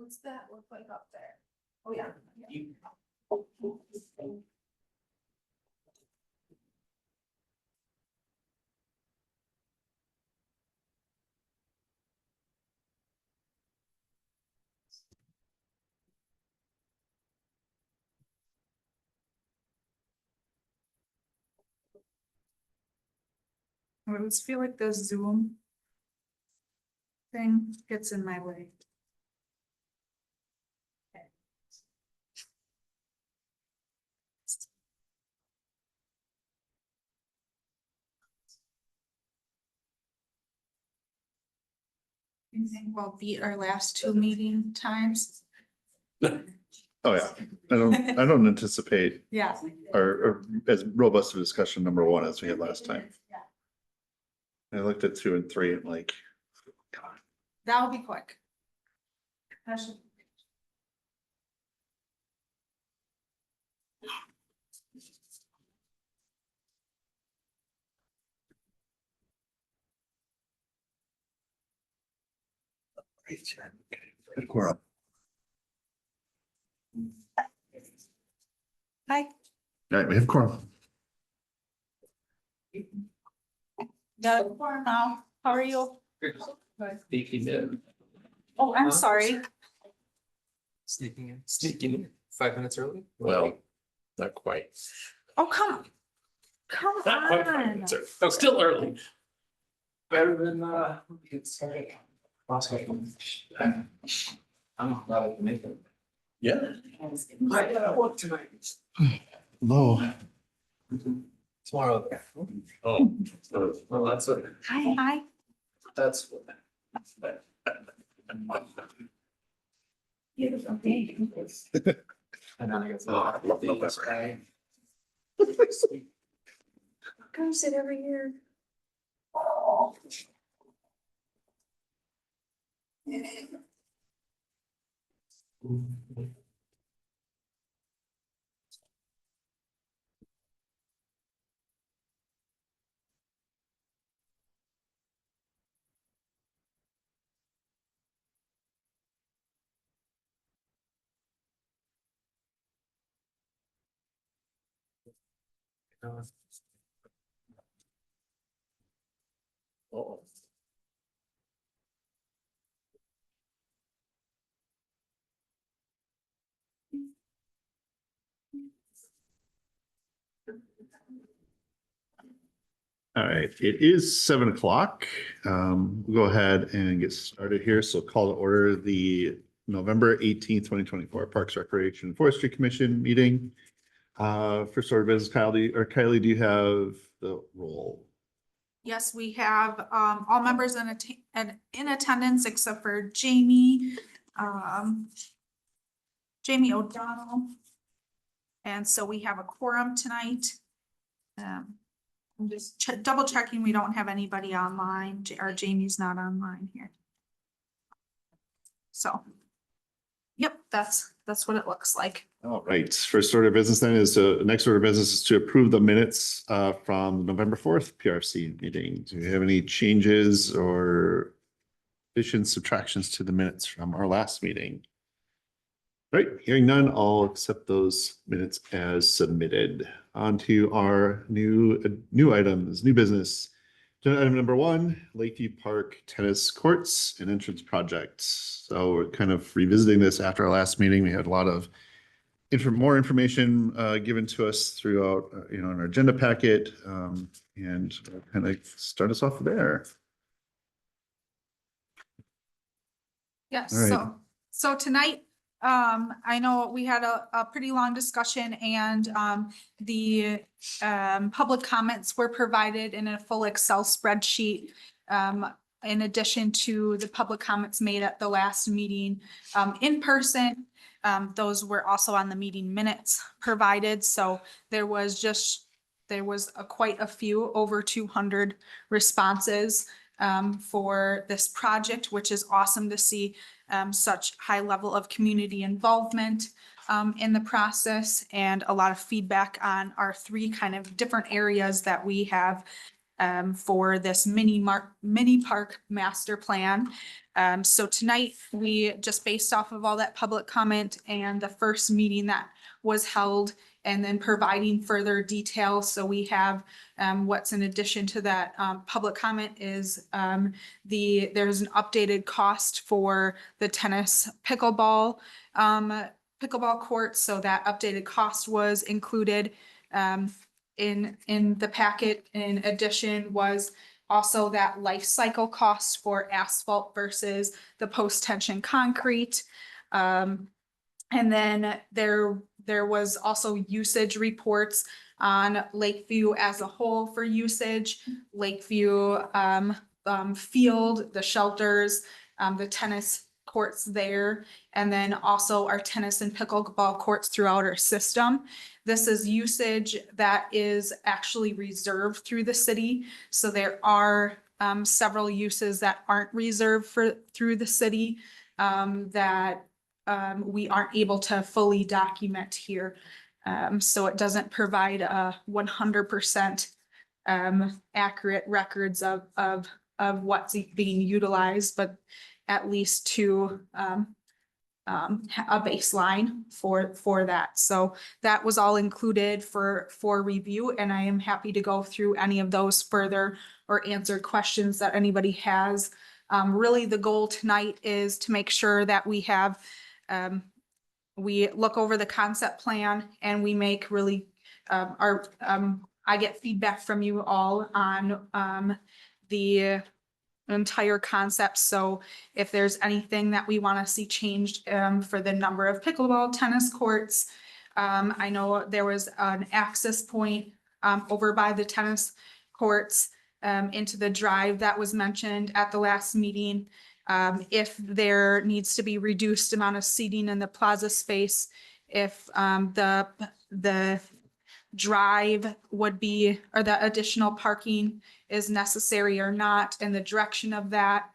What's that look like up there? Oh, yeah. I always feel like the Zoom thing gets in my way. You think we'll beat our last two meeting times? Oh, yeah, I don't anticipate Yeah. or as robust a discussion number one as we had last time. I looked at 2 and 3 and like, God. That'll be quick. That should. Good quorum. Hi. All right, we have quorum. Got it now. How are you? Sneaking in. Oh, I'm sorry. Sneaking in 5 minutes early? Well, not quite. Oh, come Not quite 5 on. minutes early. No, still early. Better than, get started. I'm glad I can make it. Yeah. I got work tonight. Low. Tomorrow. Oh, well, that's what, Hi. that's what. Beautiful day. And then I guess. Come sit over here. Oh. All right, it is 7 o'clock. We'll go ahead and get started here. So call to order the November 18th, 2024 Parks Recreation and Forestry Commission meeting. First order of business, Kylie, do you have the roll? Yes, we have all members in attendance except for Jamie, Jamie O'Donnell. And so we have a quorum tonight. I'm just double checking we don't have anybody online, or Jamie's not online here. So, yep, that's what it looks like. All right, first order of business then is next order of business is to approve the minutes from November 4th PRC meeting. Do you have any changes or additions, subtractions to the minutes from our last meeting? All right, hearing none, I'll accept those minutes as submitted. On to our new items, new business. Agenda item number 1, Lakeview Park Tennis Courts and Entrance Project. So we're kind of revisiting this after our last meeting. We had a lot of more information given to us throughout, in our agenda packet, and kind of start us off there. Yes, All right. so tonight, I know we had a pretty long discussion and the public comments were provided in a full Excel spreadsheet. In addition to the public comments made at the last meeting in person, those were also on the meeting minutes provided. So there was quite a few, over 200 responses for this project, which is awesome to see. Such high level of community involvement in the process, and a lot of feedback on our 3 kind of different areas that we have for this mini park master plan. So tonight, we just based off of all that public comment and the first meeting that was held, and then providing further details. So we have what's in addition to that public comment is there's an updated cost for the tennis pickleball court. So that updated cost was included in the packet. In addition was also that life cycle cost for asphalt versus the post-tension concrete. And then there was also usage reports on Lakeview as a whole for usage, Lakeview field, the shelters, the tennis courts there, and then also our tennis and pickleball courts throughout our system. This is usage that is actually reserved through the city. So there are several uses that aren't reserved through the city that we aren't able to fully document here. So it doesn't provide a 100% accurate records of what's being utilized, but at least to a baseline for that. So that was all included for review, and I am happy to go through any of those further or answer questions that anybody has. Really, the goal tonight is to make sure that we have we look over the concept plan and we make really I get feedback from you all on the entire concept. So if there's anything that we want to see changed for the number of pickleball tennis courts, I know there was an access point over by the tennis courts into the drive that was mentioned at the last meeting. If there needs to be reduced amount of seating in the plaza space, if the drive would be, or the additional parking is necessary or not, and the direction of that.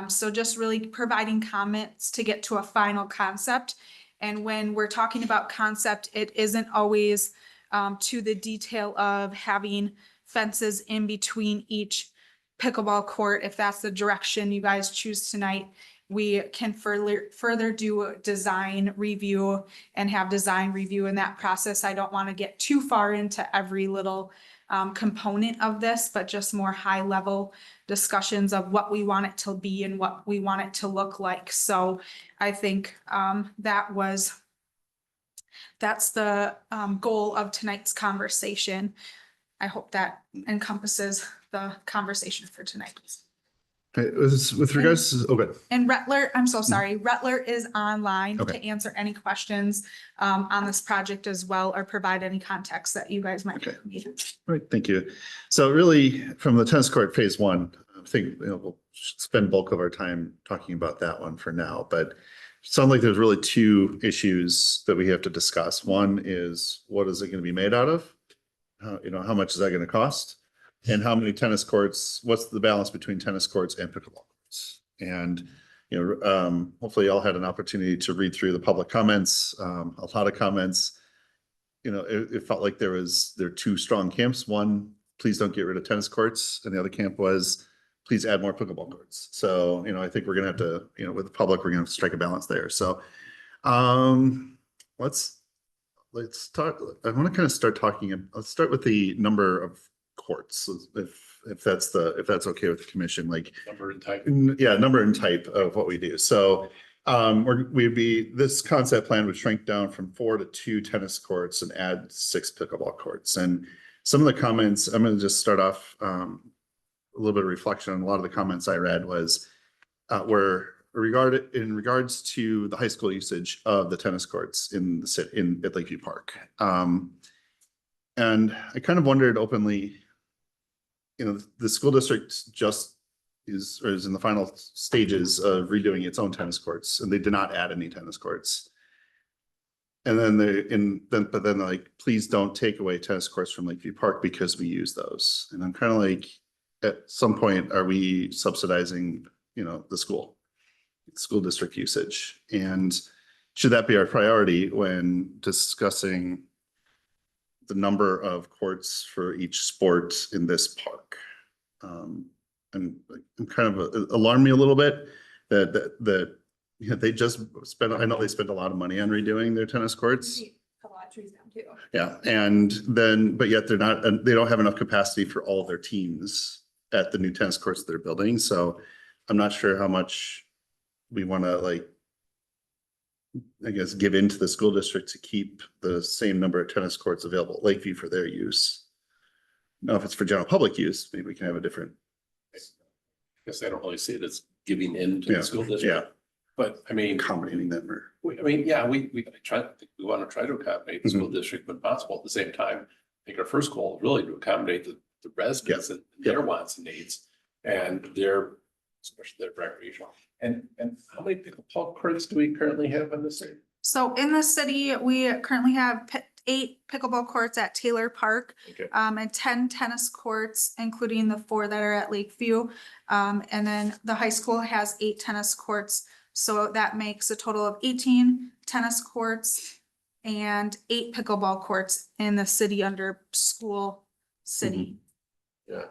So just really providing comments to get to a final concept. And when we're talking about concept, it isn't always to the detail of having fences in between each pickleball court. If that's the direction you guys choose tonight, we can further do a design review and have design review in that process. I don't want to get too far into every little component of this, but just more high level discussions of what we want it to be and what we want it to look like. So I think that's the goal of tonight's conversation. I hope that encompasses the conversation for tonight. Okay, with regards to, okay. And Rettler, I'm so sorry, Rettler is online Okay. to answer any questions on this project as well, or provide any context that you guys might need. All right, thank you. So really, from the tennis court phase one, I think we'll spend bulk of our time talking about that one for now. But it sounds like there's really two issues that we have to discuss. One is, what is it going to be made out of? How much is that going to cost? And how many tennis courts? What's the balance between tennis courts and pickleball courts? And hopefully, y'all had an opportunity to read through the public comments. A lot of comments. It felt like there are two strong camps. One, please don't get rid of tennis courts, and the other camp was, please add more pickleball courts. So I think we're gonna have to, with the public, we're gonna have to strike a balance there. So, let's start. I want to kind of start talking. Let's start with the number of courts, if that's okay with the commission, like Number and type. yeah, number and type of what we do. So this concept plan would shrink down from 4 to 2 tennis courts and add 6 pickleball courts. And some of the comments, I'm going to just start off a little bit of reflection on a lot of the comments I read was were in regards to the high school usage of the tennis courts at Lakeview Park. And I kind of wondered openly, the school district just is in the final stages of redoing its own tennis courts, and they did not add any tennis courts. And then but then like, please don't take away tennis courts from Lakeview Park because we use those. And I'm kind of like, at some point, are we subsidizing, the school district usage? And should that be our priority when discussing the number of courts for each sport in this park? and like, kind of alarmed me a little bit that you know, they just spent, I know they spent a lot of money on redoing their tennis courts. A lot of trees down too. Yeah, and then, but yet they're not, they don't have enough capacity for all of their teams at the new tennis courts they're building, so I'm not sure how much we want to like, I guess, give into the school district to keep the same number of tennis courts available at Lakeview for their use. Now, if it's for general public use, maybe we can have a different. Guess I don't really see it as giving in to Yeah, the school yeah, district, but I mean, accommodating them or. I mean, yeah, we we want to try to accommodate the Mm-hmm. school district when possible. At the same time, I think our first goal is really to accommodate the residents and their wants and needs and their, especially their recreational. And how many pickleball courts do we currently have in the city? So in the city, we currently have 8 pickleball courts at Taylor Park. Okay. And 10 tennis courts, including the 4 that are at Lakeview. And then the high school has 8 tennis courts. So that makes a total of 18 tennis courts and 8 pickleball courts in the city under school city. Yeah.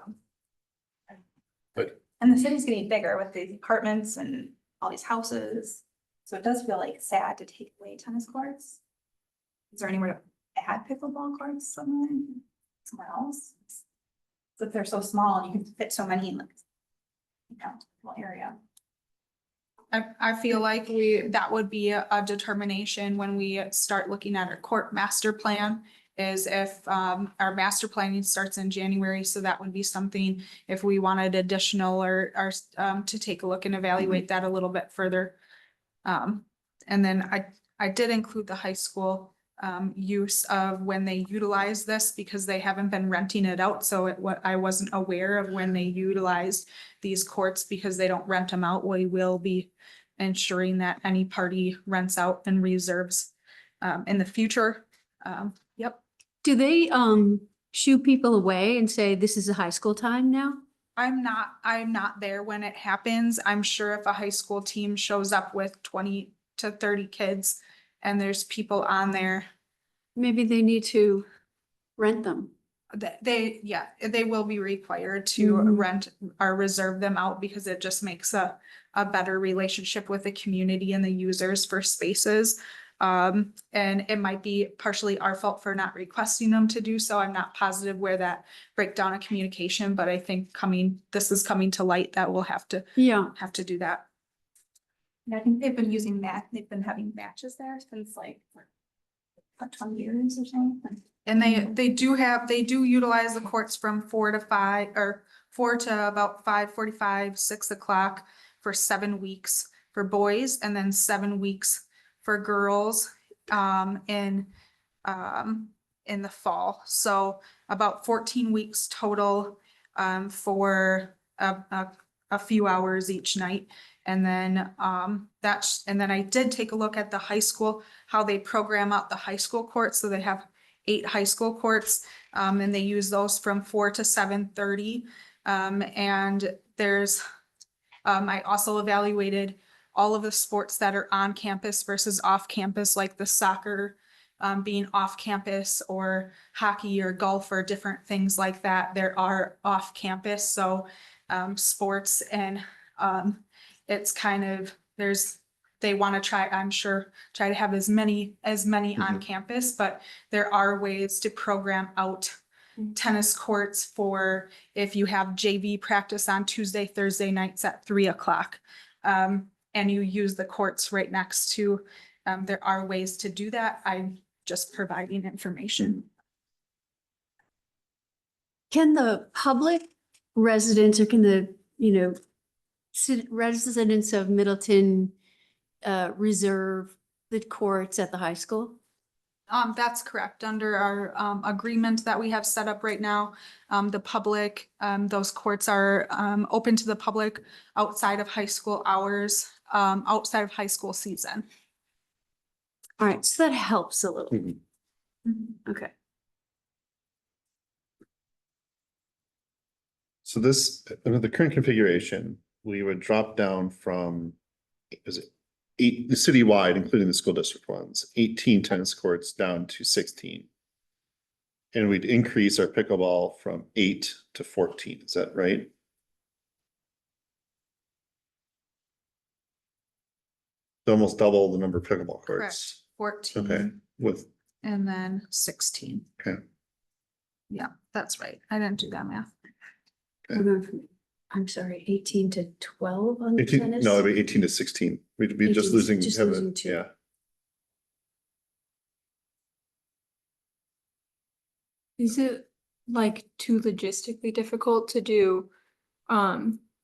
And the city's getting bigger with these apartments and all these houses. So it does feel like sad to take away tennis courts. Is there anywhere to add pickleball courts somewhere else? So if they're so small and you can fit so many in like, little area. I feel like that would be a determination when we start looking at our court master plan. Is if our master planning starts in January, so that would be something if we wanted additional or to take a look and evaluate that a little bit further. And then I did include the high school use of when they utilize this because they haven't been renting it out. So I wasn't aware of when they utilized these courts because they don't rent them out. We will be ensuring that any party rents out and reserves in the future. Yep. Do they shoo people away and say, this is a high school time now? I'm not there when it happens. I'm sure if a high school team shows up with 20 to 30 kids and there's people on there, Maybe they need to rent them. they will be required to Mhm. rent or reserve them out because it just makes a better relationship with the community and the users for spaces. And it might be partially our fault for not requesting them to do so. I'm not positive where that breakdown of communication, but I think this is coming to light that we'll have to Yeah. do that. And I think they've been using they've been having matches there since like 20 years or something. And they do utilize the courts from 4 to 5 or 4 to about 5:45, 6 o'clock for 7 weeks for boys and then 7 weeks for girls in the fall. So about 14 weeks total for a few hours each night. And then and then I did take a look at the high school, how they program out the high school courts. So they have 8 high school courts and they use those from 4 to 7:30. And there's I also evaluated all of the sports that are on campus versus off campus, like the soccer being off campus or hockey or golf or different things like that. There are off campus. So sports and it's kind of, they want to try, I'm sure, try to have as many on campus, but there are ways to program out tennis courts for if you have JV practice on Tuesday, Thursday nights at 3 o'clock. And you use the courts right next to, there are ways to do that. I'm just providing information. Can the public residents or can the, residents of Middleton reserve the courts at the high school? That's correct. Under our agreement that we have set up right now, the public, those courts are open to the public outside of high school hours, outside of high school season. All right, so that helps a little. Mhm. Okay. So this, under the current configuration, we would drop down from, is it 8, citywide, including the school district ones, 18 tennis courts down to 16. And we'd increase our pickleball from 8 to 14, is that right? almost double the number of pickleball Correct, courts. 14 With, and then 16. okay. Yeah, that's right. I didn't do that math. I'm sorry, 18 to 12 on 18, tennis? no, it'd be 18 to 16. We'd be just 18 losing. just have a- losing 2. Yeah. Is it like too logistically difficult to do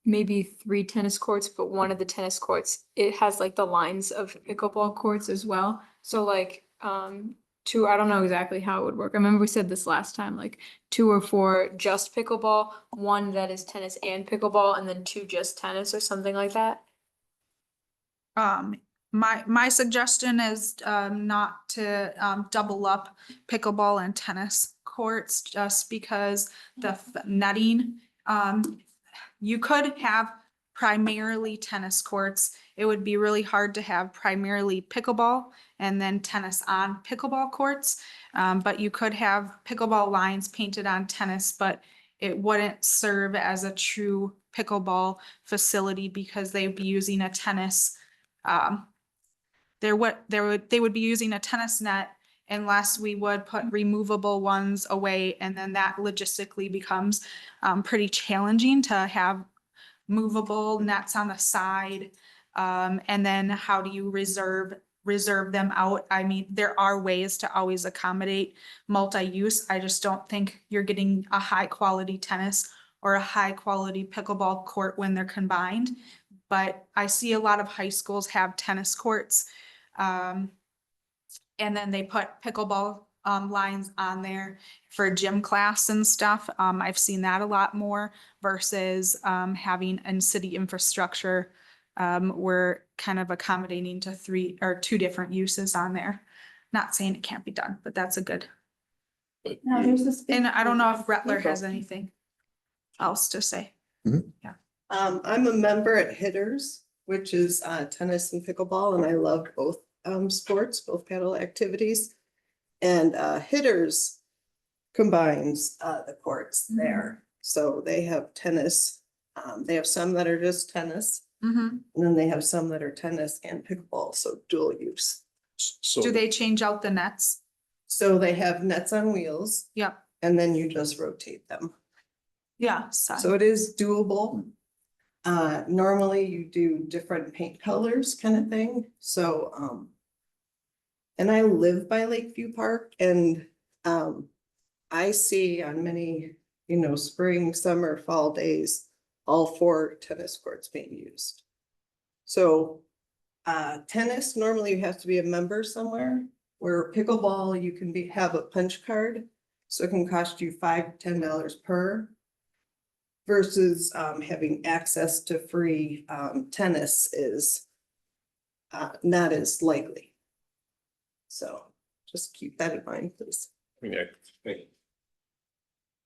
maybe 3 tennis courts, but one of the tennis courts, it has like the lines of pickleball courts as well? So like 2, I don't know exactly how it would work. I remember we said this last time, like 2 or 4 just pickleball, 1 that is tennis and pickleball, and then 2 just tennis or something like that. My suggestion is not to double up pickleball and tennis courts just because the netting. You could have primarily tennis courts. It would be really hard to have primarily pickleball and then tennis on pickleball courts. But you could have pickleball lines painted on tennis, but it wouldn't serve as a true pickleball facility because they would be using a tennis. They would be using a tennis net unless we would put removable ones away, and then that logistically becomes pretty challenging to have movable nets on the side. And then how do you reserve them out? I mean, there are ways to always accommodate multi-use. I just don't think you're getting a high quality tennis or a high quality pickleball court when they're combined. But I see a lot of high schools have tennis courts. And then they put pickleball lines on there for gym class and stuff. I've seen that a lot more versus having in city infrastructure. We're kind of accommodating to 3 or 2 different uses on there. Not saying it can't be done, but that's a good. But No, there's this. And I don't know if Rettler has anything else to say. I'm a member at Hitters, which is tennis and pickleball, and I love both sports, both paddle activities. And Hitters combines the courts there. So they have tennis. They have some that are just tennis, Mhm. and then they have some that are tennis and pickleball, so dual use. So Do they change out the nets? So they have nets on wheels, Yep. and then you just rotate them. Yeah. So it is doable. Normally you do different paint colors kind of thing, so, and I live by Lakeview Park and, I see on many, spring, summer, fall days, all 4 tennis courts being used. So, tennis, normally you have to be a member somewhere, where pickleball, you can have a punch card, so it can cost you $5 to $10 per. Versus having access to free tennis is not as likely. So just keep that in mind, please. I mean, I think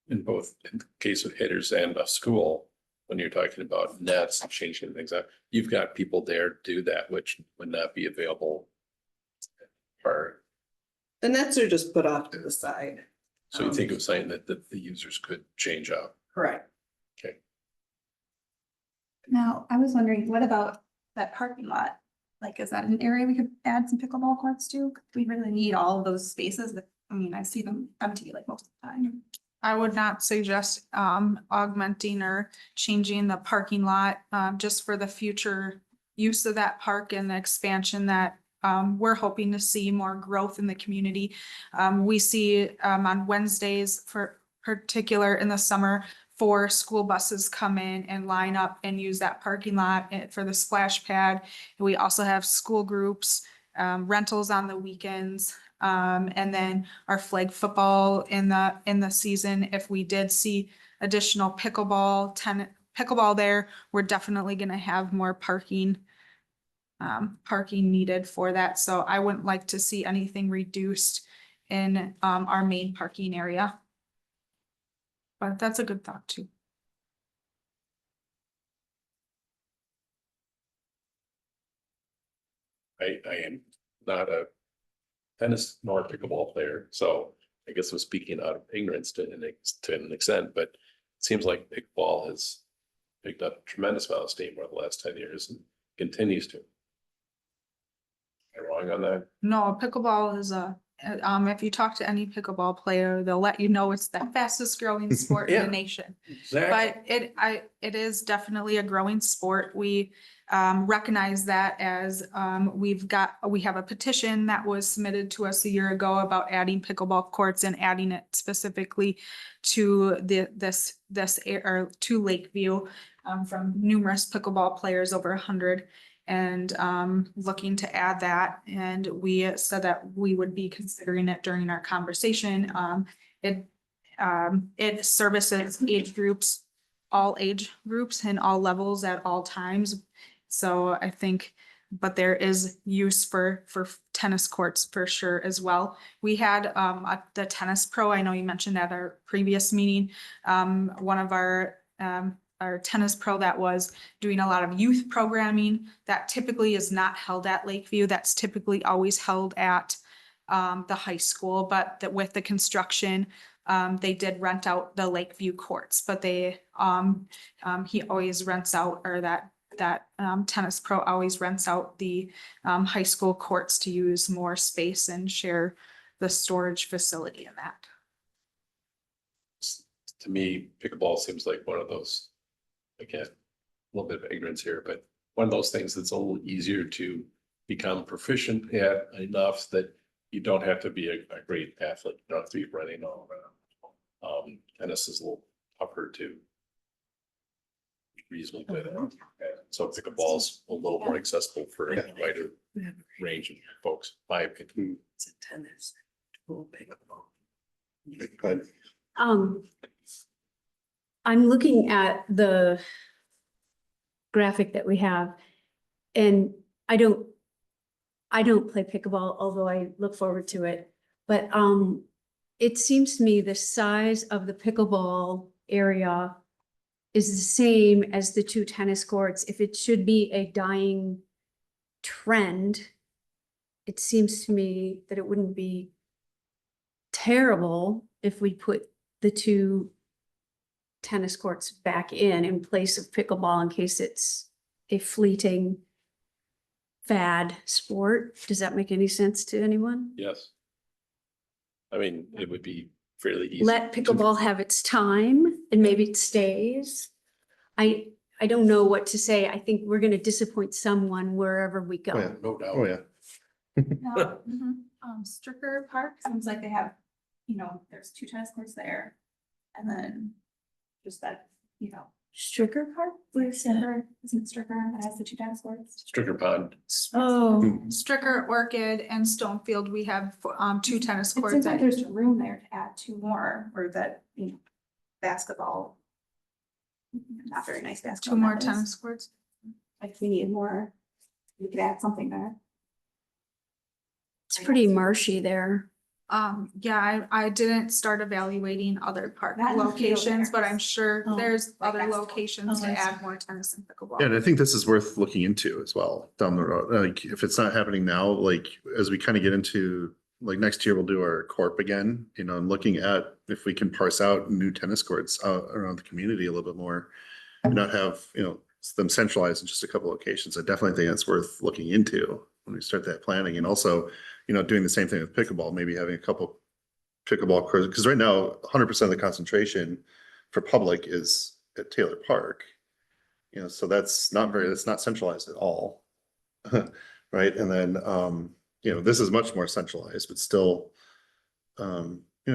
in both in the case of Hitters and a school, when you're talking about nets and changing things up, you've got people there to do that, which would not be available. For, The nets are just put off to the side. so you think it was saying that the users could change out. Correct. Now, I was wondering, what about that parking lot? Like, is that an area we could add some pickleball courts to? We really need all of those spaces that, I mean, I see them empty like most of the time. I would not suggest augmenting or changing the parking lot just for the future use of that park and the expansion that we're hoping to see more growth in the community. We see on Wednesdays for particular in the summer, 4 school buses come in and line up and use that parking lot for the splash pad. We also have school groups, rentals on the weekends. And then our flag football in the season, if we did see additional pickleball there, we're definitely gonna have more parking needed for that. So I wouldn't like to see anything reduced in our main parking area. But that's a good thought too. I am not a tennis nor pickleball player, so I guess I'm speaking out of ignorance to an extent, but it seems like pickleball has picked up a tremendous amount of steam over the last 10 years and continues to. I wrong on that? No, pickleball is if you talk to any pickleball player, they'll let you know it's the fastest growing sport in Yeah. the nation. Exactly. But it is definitely a growing sport. We recognize that as we have a petition that was submitted to us a year ago about adding pickleball courts and adding it specifically to or to Lakeview from numerous pickleball players, over 100. And looking to add that, and we said that we would be considering it during our conversation. It services age groups, all age groups and all levels at all times. So I think, but there is use for tennis courts for sure as well. We had the tennis pro, I know you mentioned at our previous meeting, one of our tennis pro that was doing a lot of youth programming that typically is not held at Lakeview. That's typically always held at the high school, but that with the construction, they did rent out the Lakeview courts, but they he always rents out, or that tennis pro always rents out the high school courts to use more space and share the storage facility in that. To me, pickleball seems like one of those, again, a little bit of ignorance here, but one of those things that's a little easier to become proficient at enough that you don't have to be a great athlete. You don't have to be running all around. Tennis is a little tougher to reasonably good at. And so pickleball's a little more accessible for a wider range of folks, my opinion. It's a tennis, pickleball. But I'm looking at the graphic that we have, and I don't play pickleball, although I look forward to it. But it seems to me the size of the pickleball area is the same as the 2 tennis courts. If it should be a dying trend, it seems to me that it wouldn't be terrible if we put the 2 tennis courts back in place of pickleball in case it's a fleeting fad sport. Does that make any sense to anyone? Yes. I mean, it would be fairly easy. Let pickleball have its time and maybe it stays. I don't know what to say. I think we're going to disappoint someone wherever we go. Oh, yeah. No doubt. Oh, yeah. No, Stricker Park seems like they have, there's 2 tennis courts there. And then just that, Stricker Park, where's Stricker? Isn't it Stricker that has the 2 tennis courts? Stricker Pond. Oh, Stricker, Orchid, and Stonefield, we have 2 tennis It courts. seems like there's room there to add 2 more, or that, basketball. Not very nice 2 basketball. more net is. tennis courts. Like we need more, we could add something there. it's pretty marshy there. Yeah, I didn't start evaluating other park Not in the field locations, but there. I'm sure Oh, there's like other basketball. locations Oh, to I see. add more tennis and pickleball. Yeah, and I think this is worth looking into as well down the road. Like if it's not happening now, like as we kind of get into like next year, we'll do our corp again, and looking at if we can parse out new tennis courts around the community a little bit more. And not have, them centralized in just a couple locations. I definitely think that's worth looking into when we start that planning. And also, doing the same thing with pickleball, maybe having a couple pickleball courts, because right now, 100% of the concentration for public is at Taylor Park. So that's not centralized at all. Right. And then, this is much more centralized, but still,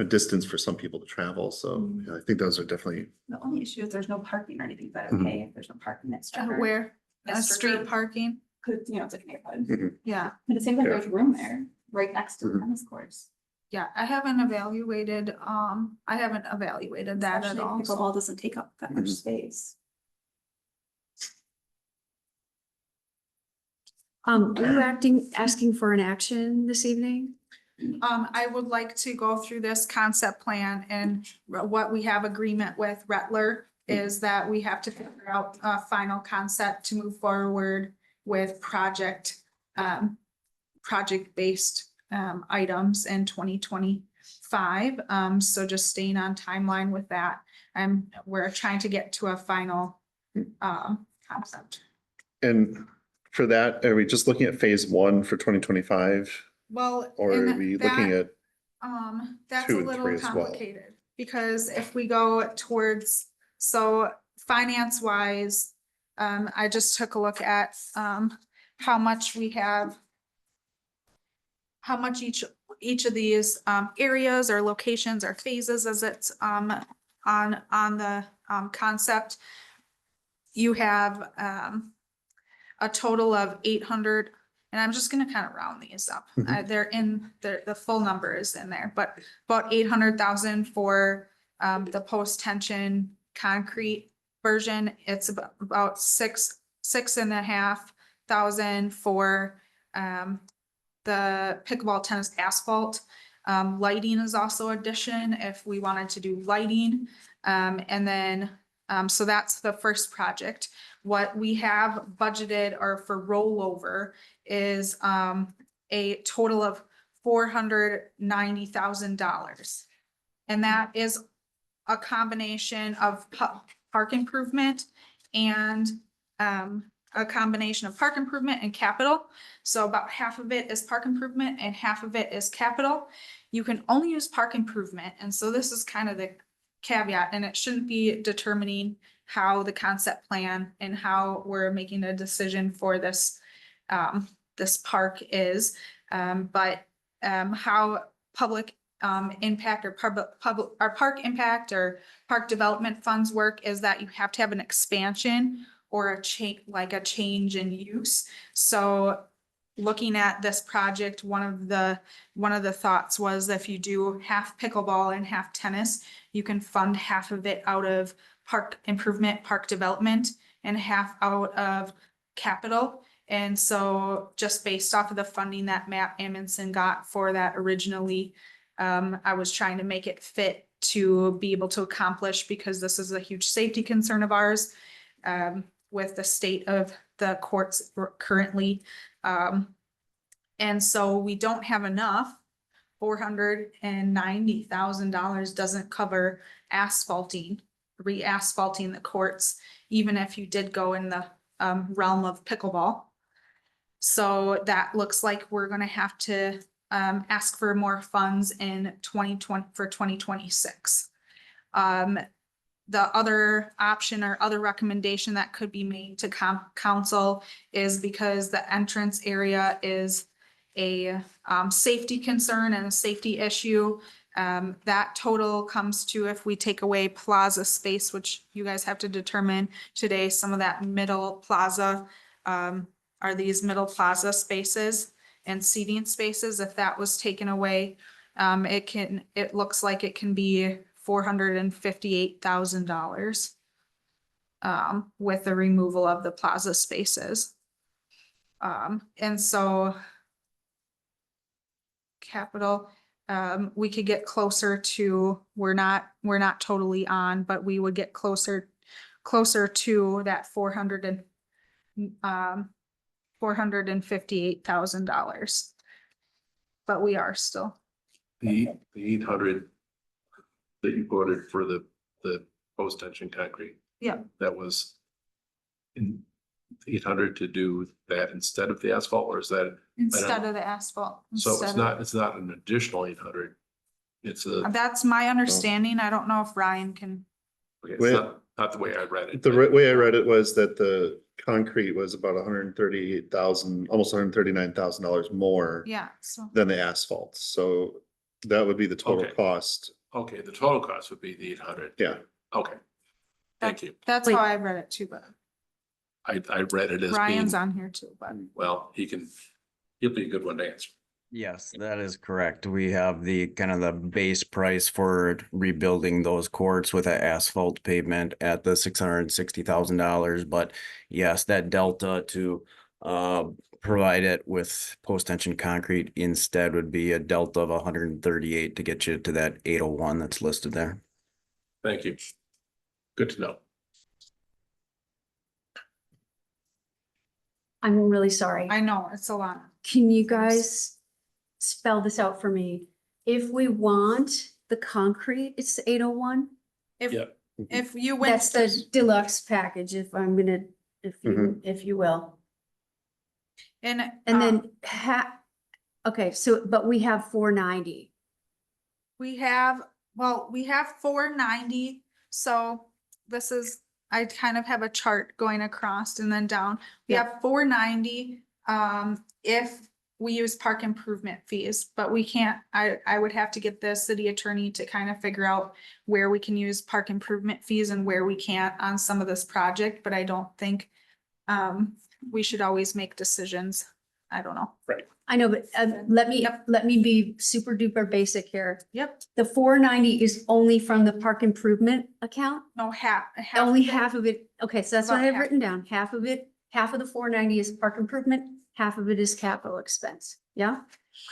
distance for some people to travel. So I think those are definitely, The only issue is there's no parking or anything, but Mhm. okay, if there's no parking, that's Stricker. Where? That's Street Stricker. parking? Cause it's like a neighborhood, Mhm. Yeah, but it seems like Yeah. there's room there, right next to the Mhm. tennis courts. yeah, I haven't evaluated that at Especially if all. so- pickleball doesn't take up that much Mhm. space. Are you asking for an action this evening? I would like to go through this concept plan, and what we have agreement with Rettler is that we have to figure out a final concept to move forward with project-based items in 2025. So just staying on timeline with that. We're trying to get to a final concept. and for that, are we just looking at phase one for 2025? Well, Or are and we looking that, at, that's two a and little three as well? complicated, because if we go towards, so finance wise, I just took a look at, how much we have, how much each of these, areas or locations or phases as it's, on the, concept. You have, a total of 800, and I'm just gonna kind of round these up. Mhm. They're in, the full number is in there, but about 800,000 for the post-tension concrete version. It's about six and a half thousand for the pickleball tennis asphalt. Lighting is also addition if we wanted to do lighting. And then, so that's the first project. What we have budgeted or for rollover is a total of $490,000. And that is a combination of park improvement and a combination of park improvement and capital. So about half of it is park improvement and half of it is capital. You can only use park improvement. And so this is kind of the caveat, and it shouldn't be determining how the concept plan and how we're making a decision for this, this park is. But how public impact or public or park impact or park development funds work is that you have to have an expansion or a change, like a change in use. So looking at this project, one of the thoughts was if you do half pickleball and half tennis, you can fund half of it out of park improvement, park development, and half out of capital. And so just based off of the funding that Matt Amundsen got for that originally, I was trying to make it fit to be able to accomplish, because this is a huge safety concern of ours, with the state of the courts currently. And so we don't have enough. $490,000 doesn't cover asphalting, re-asphalting the courts, even if you did go in the realm of pickleball. So that looks like we're gonna have to ask for more funds in 2020 for 2026. The other option or other recommendation that could be made to council is, because the entrance area is a safety concern and a safety issue. That total comes to, if we take away plaza space, which you guys have to determine today, some of that middle plaza, are these middle plaza spaces and seating spaces. If that was taken away, it looks like it can be $458,000 with the removal of the plaza spaces. And so capital, we could get closer to, we're not totally on, but we would get closer to that $458,000. But we are still. The 800 that you quoted for the post-tension concrete. Yeah. That was in 800 to do that instead of the asphalt, or is that? Instead of the asphalt. So instead of- it's not an additional 800. It's a, That's my understanding. I don't know if Ryan can. okay, Wait. it's not the way I read it. The way I read it was that the concrete was about $138,000, almost $139,000 more Yeah, so than the asphalt. So that would be the total Okay. cost. Okay, the total cost would be the 800. Yeah. Okay. Thank you. that's Wait. how I read it too, but I read it as being, Ryan's on here too, but well, he'll be a good one to answer. Yes, that is correct. We have the kind of the base price for rebuilding those courts with an asphalt pavement at the $660,000. But yes, that delta to provide it with post-tension concrete instead would be a delta of 138 to get you to that 801 that's listed there. Thank you. Good to know. I'm really sorry. I know it's a lot. Can you guys spell this out for me? If we want the concrete, it's 801? If Yeah. if you went. That's the deluxe package, if I'm gonna, if you will. And. And then okay, so, but we have 490. We have 490, so this is, I kind of have a chart going across and then down. We Yeah. have 490, if we use park improvement fees, but we can't, I would have to get the city attorney to kind of figure out where we can use park improvement fees and where we can't on some of this project, but I don't think we should always make decisions. I don't know. I know, but let me be super duper basic here. Yep. The 490 is only from the park improvement account? No, half. Only of it. half of it. Okay, so that's what I About have half. written down. Half of it, half of the 490 is park improvement, half of it is capital expense. Yeah?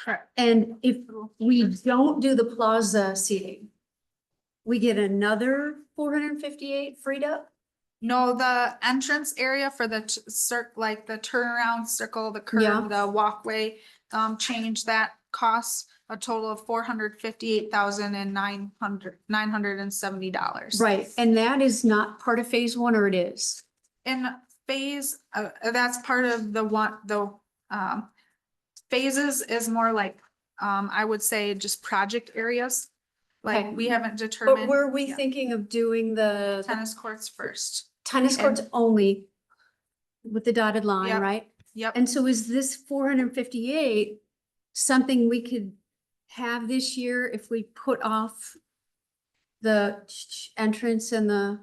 Correct. And if we don't do the plaza seating, we get another 458 freed up? No, the entrance area for the like the turnaround circle, the Yeah. curve, the walkway, change that costs a total of $458,970. Right, and that is not part of phase one, or it is? In phase, that's part of phases is more like, I would say just project areas. Like Okay. we haven't But determined. were we Yeah. thinking of doing the Tennis courts first. tennis courts only with the dotted line, Yep. right? Yep. And so is this 458 something we could have this year if we put off the entrance and the,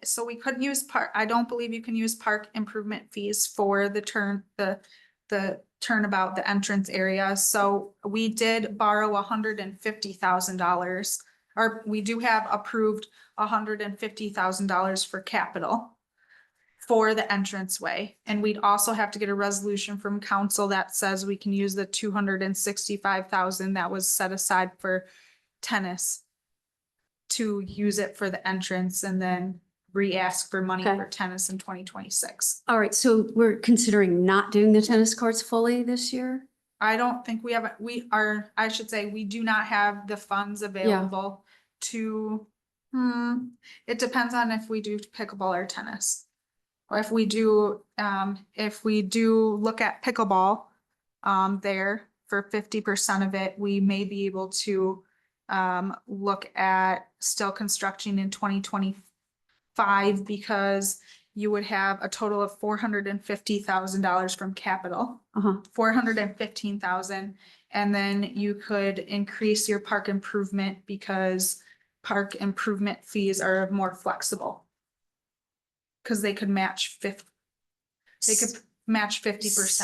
So we couldn't use I don't believe you can use park improvement fees for the turnabout, the entrance area. So we did borrow $150,000, or we do have approved $150,000 for capital for the entranceway. And we'd also have to get a resolution from council that says we can use the $265,000 that was set aside for tennis to use it for the entrance and then re-ask for money Okay. for tennis in 2026. all right, so we're considering not doing the tennis courts fully this year? I don't think I should say, we do not have the funds available to, it depends on if we do pickleball or tennis. Or if we do look at pickleball, there for 50% of it, we may be able to look at still constructing in 2025 because you would have a total of $450,000 from capital, Uh-huh, 415,000. And then you could increase your park improvement because park improvement fees are more flexible. Cause they could match 50%.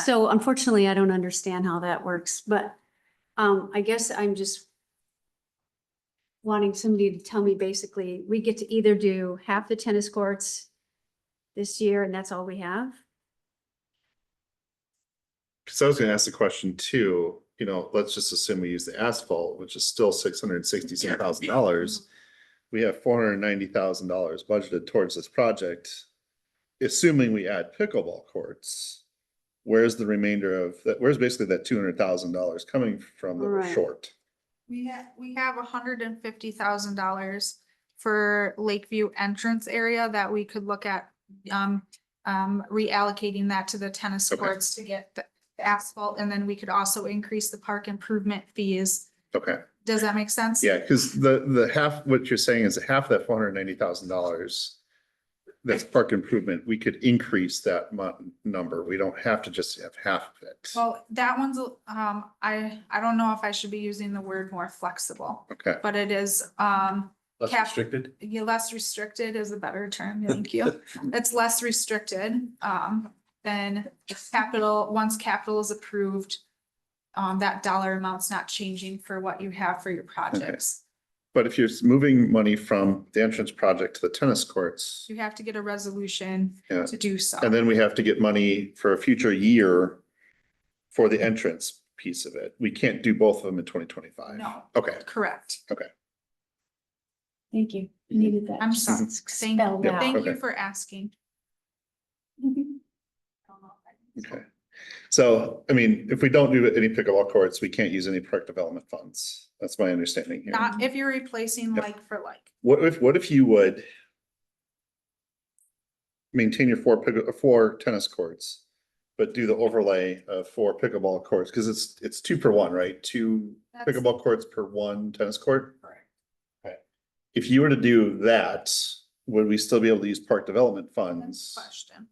so unfortunately, I don't understand how that works, but I guess I'm just wanting somebody to tell me basically, we get to either do half the tennis courts this year and that's all we have? Cause I was gonna ask the question too, let's just assume we use the asphalt, which is still $667,000. We have $490,000 budgeted towards this project. Assuming we add pickleball courts, where's the remainder of that? Where's basically that $200,000 coming from that we're Right. short? We have $150,000 for Lakeview entrance area that we could look at, reallocating that to the tennis Okay. courts to get the asphalt, and then we could also increase the park improvement fees. Okay, Does that make sense? yeah, cause the half, what you're saying is half that $490,000. That's park improvement, we could increase that number. We don't have to just have half of it. Well, that one's, I don't know if I should be using the word more flexible, Okay, but it is, Less Cap- restricted. yeah, less restricted is a better term, thank you. It's less restricted, than capital, once capital is approved. That dollar amount's not changing for what you have for your projects. but if you're moving money from the entrance project to the tennis courts, You have to get a resolution yeah, to do so. and then we have to get money for a future year for the entrance piece of it. We can't do both of them in 2025. No, Okay, correct. Thank you. I needed that. I'm sorry. Thank Spelled Yeah, out. Thank you okay. for asking. okay. So, I mean, if we don't do any pickleball courts, we can't use any park development funds. That's my understanding here. Not if you're replacing Yep. like for like. What if you would? maintain your four tennis courts, but do the overlay of 4 pickleball courts, because it's 2 for 1, right? 2 That's- pickleball courts per 1 tennis court. Correct. Okay. If you were to do that, would we still be able to use park development That's funds? the question.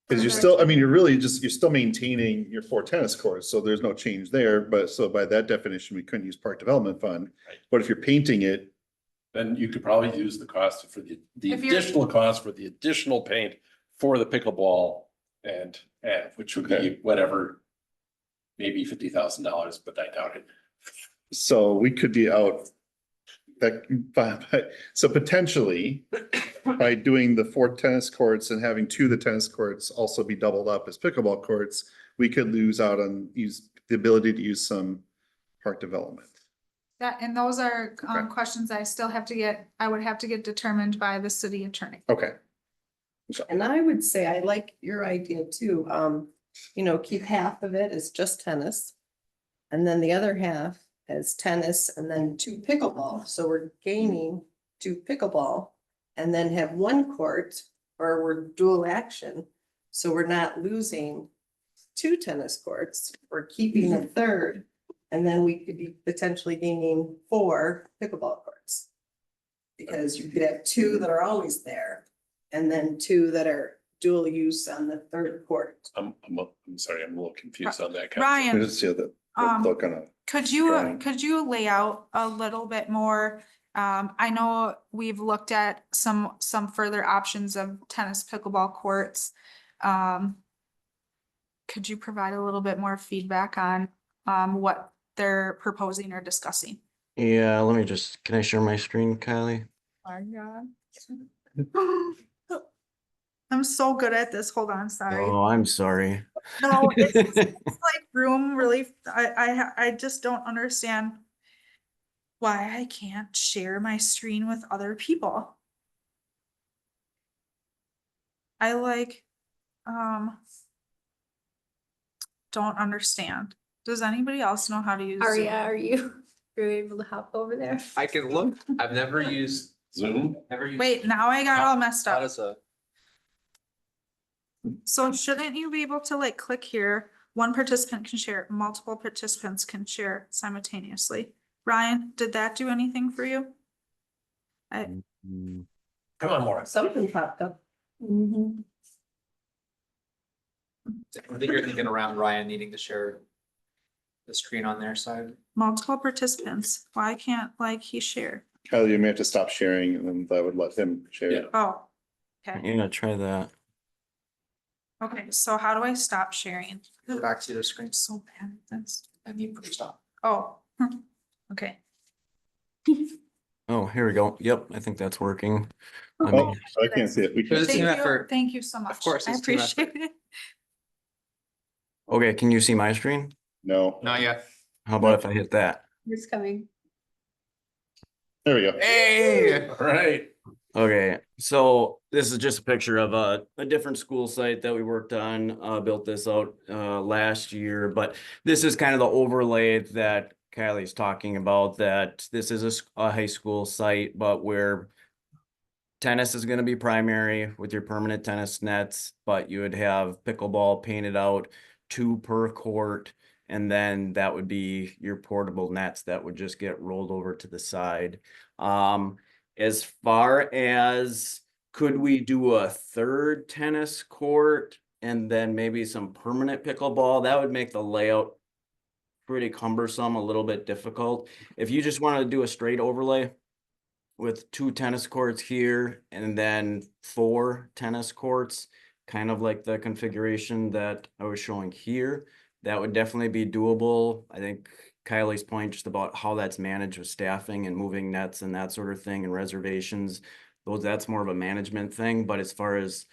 Because you're still, I mean, you're still maintaining your 4 tennis courts, so there's no change there, but so by that definition, we couldn't use park development fund. Right. But if you're painting it, Then you could probably use the cost for the If you're- additional cost for the additional paint for the pickleball and which would Okay. be whatever. Maybe $50,000, but I doubt it. so we could be out. So potentially, by doing the 4 tennis courts and having 2 of the tennis courts also be doubled up as pickleball courts, we could lose out on the ability to use some park development. That, and those are, Okay. questions I would have to get determined by the city attorney. Okay, And I would say I like your idea too. Keep half of it as just tennis. And then the other half as tennis and then 2 pickleball. So we're gaining 2 pickleball. And then have 1 court or we're dual action. So we're not losing 2 tennis courts. We're keeping a third. And then we could be potentially gaining 4 pickleball courts. Because you could have 2 that are always there. And then 2 that are dual use on the 3rd court. I'm sorry, I'm a little confused on that. Ryan, we just see the Um, look on a. could drawing. you lay out a little bit more? I know we've looked at some further options of tennis pickleball courts. Could you provide a little bit more feedback on, what they're proposing or discussing? Yeah, let me just, can I share my screen, Kylie? My God. I'm so good at this. Hold on, sorry. Oh, I'm sorry. No, it's like room really, I just don't understand why I can't share my screen with other people. I don't understand. Does anybody else know how to use Zoom? Aria, are you able to hop over there? I can look. I've never used Zoom. never used. Wait, now I got all messed How up. does a So shouldn't you be able to like click here? One participant can share, multiple participants can share simultaneously. Ryan, did that do anything for you? Mm, come on, Maura. Something popped up. Mhm. I think you're thinking around Ryan needing to share the screen on their side. Multiple participants. Why can't like he share? Kylie, you may have to stop sharing and then that would let him share. Yeah. Oh, okay. Yeah, try that. Okay, so how do I stop sharing? Go back to the screen I'm so bad at this. and you push stop. Oh, okay. Oh, here we go. Yep, I think that's working. Let Oh, me- I can't see it. We There's can't. a team Thank you, effort. thank you so much. course, I it's team appreciate effort. it. Okay, can you see my screen? No, Not yet. How about if I hit that? It's coming. there we go. Hey, All right. Okay, so this is just a picture of a different school site that we worked on, built this out last year, but this is kind of the overlay that Kylie's talking about, that this is a high school site, but where tennis is gonna be primary with your permanent tennis nets, but you would have pickleball painted out 2 per court, and then that would be your portable nets that would just get rolled over to the side. As far as could we do a 3rd tennis court and then maybe some permanent pickleball, that would make the layout pretty cumbersome, a little bit difficult. If you just wanted to do a straight overlay with 2 tennis courts here and then 4 tennis courts, kind of like the configuration that I was showing here, that would definitely be doable. I think Kylie's point just about how that's managed with staffing and moving nets and that sort of thing and reservations, that's more of a management thing. But as far as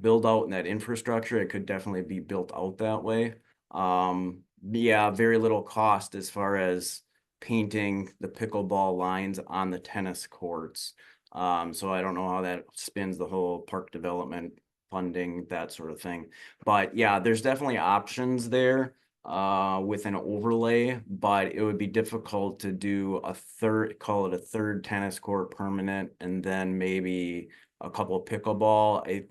build out and that infrastructure, it could definitely be built out that way. Yeah, very little cost as far as painting the pickleball lines on the tennis courts. So I don't know how that spins the whole park development funding, that sort of thing. But yeah, there's definitely options there. with an overlay, but it would be difficult to do a third, call it a third tennis court permanent, and then maybe a couple of pickleball.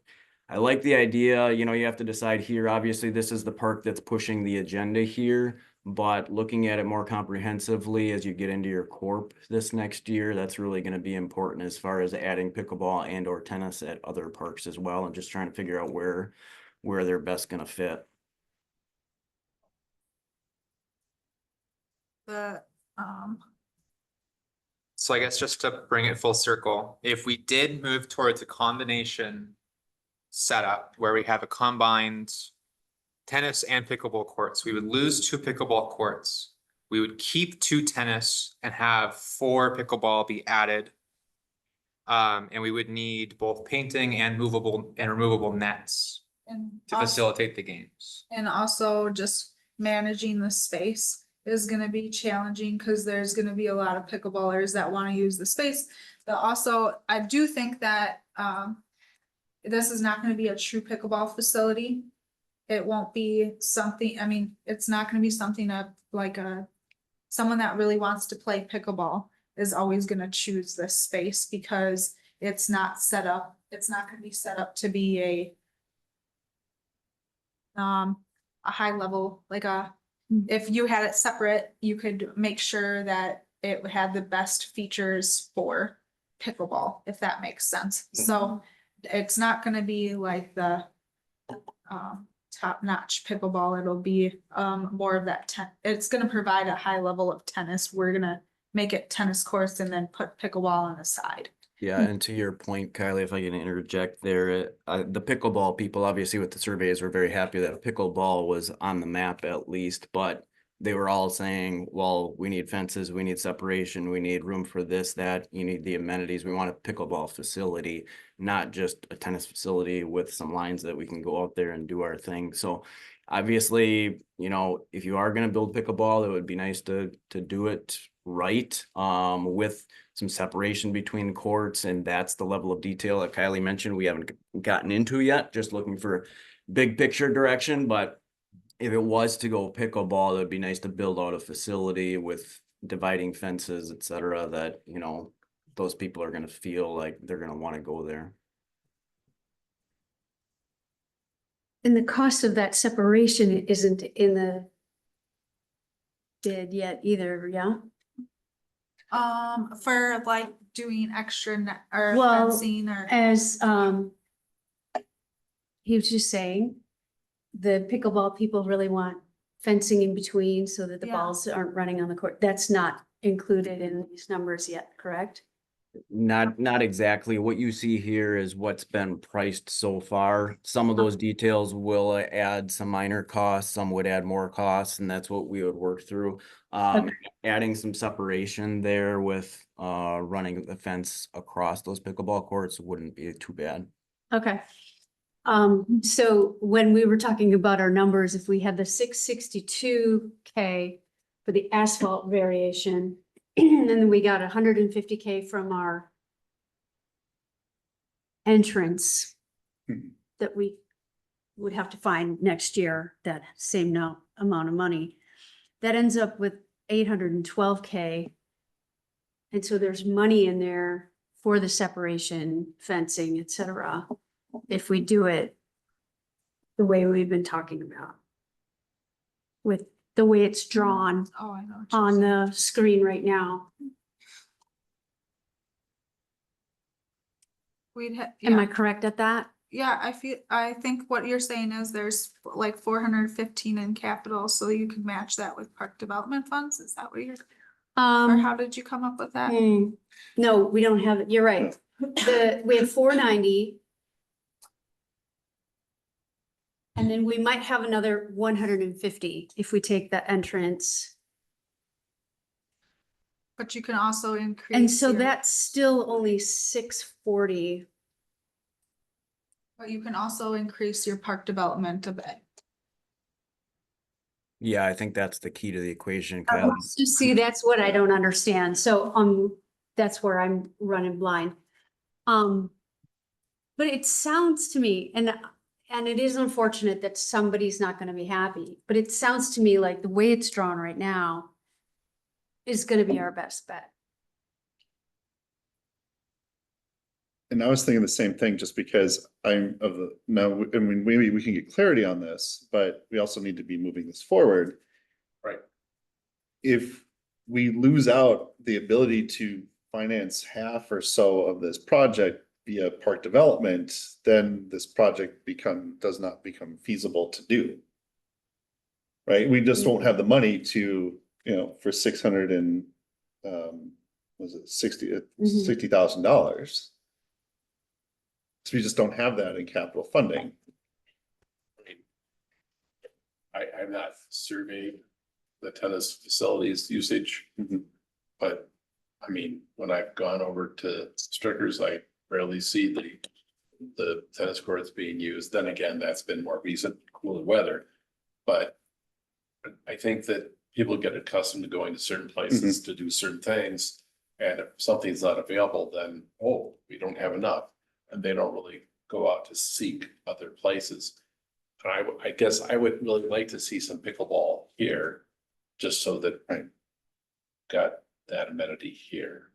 I like the idea, you know, you have to decide here, obviously, this is the park that's pushing the agenda here, but looking at it more comprehensively as you get into your corp this next year, that's really gonna be important as far as adding pickleball and or tennis at other parks as well, and just trying to figure out where they're best gonna fit. The, So I guess just to bring it full circle, if we did move towards a combination setup where we have a combined tennis and pickleball courts, we would lose 2 pickleball courts. We would keep 2 tennis and have 4 pickleball be added. And we would need both painting and movable and removable nets and to also, facilitate the games. and also just managing the space is gonna be challenging, cause there's gonna be a lot of pickleballers that wanna use the space. But also, I do think that, this is not gonna be a true pickleball facility. It won't be something, I mean, it's not gonna be something of like someone that really wants to play pickleball is always gonna choose this space because it's not set up, it's not gonna be set up to be a high level, like if you had it separate, you could make sure that it had the best features for pickleball, if that makes sense. So it's not gonna be like the top-notch pickleball. It'll be more of that it's gonna provide a high level of tennis. We're gonna make it tennis courts and then put pickleball on the side. Yeah, and to your point, Kylie, if I can interject there, the pickleball people, obviously with the surveys, were very happy that pickleball was on the map at least, but they were all saying, well, we need fences, we need separation, we need room for this, that, you need the amenities, we want a pickleball facility, not just a tennis facility with some lines that we can go out there and do our thing. So obviously, you know, if you are gonna build pickleball, it would be nice to do it right, with some separation between courts, and that's the level of detail that Kylie mentioned we haven't gotten into yet, just looking for big picture direction. But if it was to go pickleball, it would be nice to build out a facility with dividing fences, et cetera, that, you know, those people are gonna feel like they're gonna wanna go there. And the cost of that separation isn't in the bid yet either, yeah? For like doing extra or Well, fencing or. As, he was just saying, the pickleball people really want fencing in between so that the Yeah. balls aren't running on the court. That's not included in these numbers yet, correct? Not exactly. What you see here is what's been priced so far. Some of those details will add some minor costs, some would add more costs, and that's what we would work through. Adding some separation there with running the fence across those pickleball courts wouldn't be too bad. Okay. So when we were talking about our numbers, if we had the 662K for the asphalt variation, and then we got 150K from our entrance that we would have to find next year, that same amount of money, that ends up with 812K. And so there's money in there for the separation, fencing, et cetera, if we do it the way we've been talking about. With the way it's drawn Oh, I know. what you're on saying. the screen right now. We'd Am I yeah, correct at that? yeah, I think what you're saying is there's like 415 in capital, so you could match that with park development funds. Is that what you're, or how did you come up with that? No, we don't have it. You're right. We have 490. And then we might have another 150 if we take the entrance. But you can also increase. And so your- that's still only 640. But you can also increase your park development a bit. Yeah, I think that's the key to the equation, Kyle. See, that's what I don't understand. So, that's where I'm running blind. But it sounds to me, and And it is unfortunate that somebody's not gonna be happy, but it sounds to me like the way it's drawn right now is gonna be our best bet. And I was thinking the same thing, just because I'm of the, now, I mean, maybe we can get clarity on this, but we also need to be moving this forward. Right. If we lose out the ability to finance half or so of this project via park development, then this project does not become feasible to do. Right? We just won't have the money to, for 600 and, was it $60,000. So we just don't have that in capital funding. I'm not surveying the tennis facilities usage. Mhm. But I mean, when I've gone over to Strickers, I rarely see the tennis courts being used. Then again, that's been more recent cooler weather. But I think that people get accustomed to going to certain places to do certain things. And if something's not available, then, oh, we don't have enough. And they don't really go out to seek other places. And I guess I would really like to see some pickleball here, just so that I got that amenity here.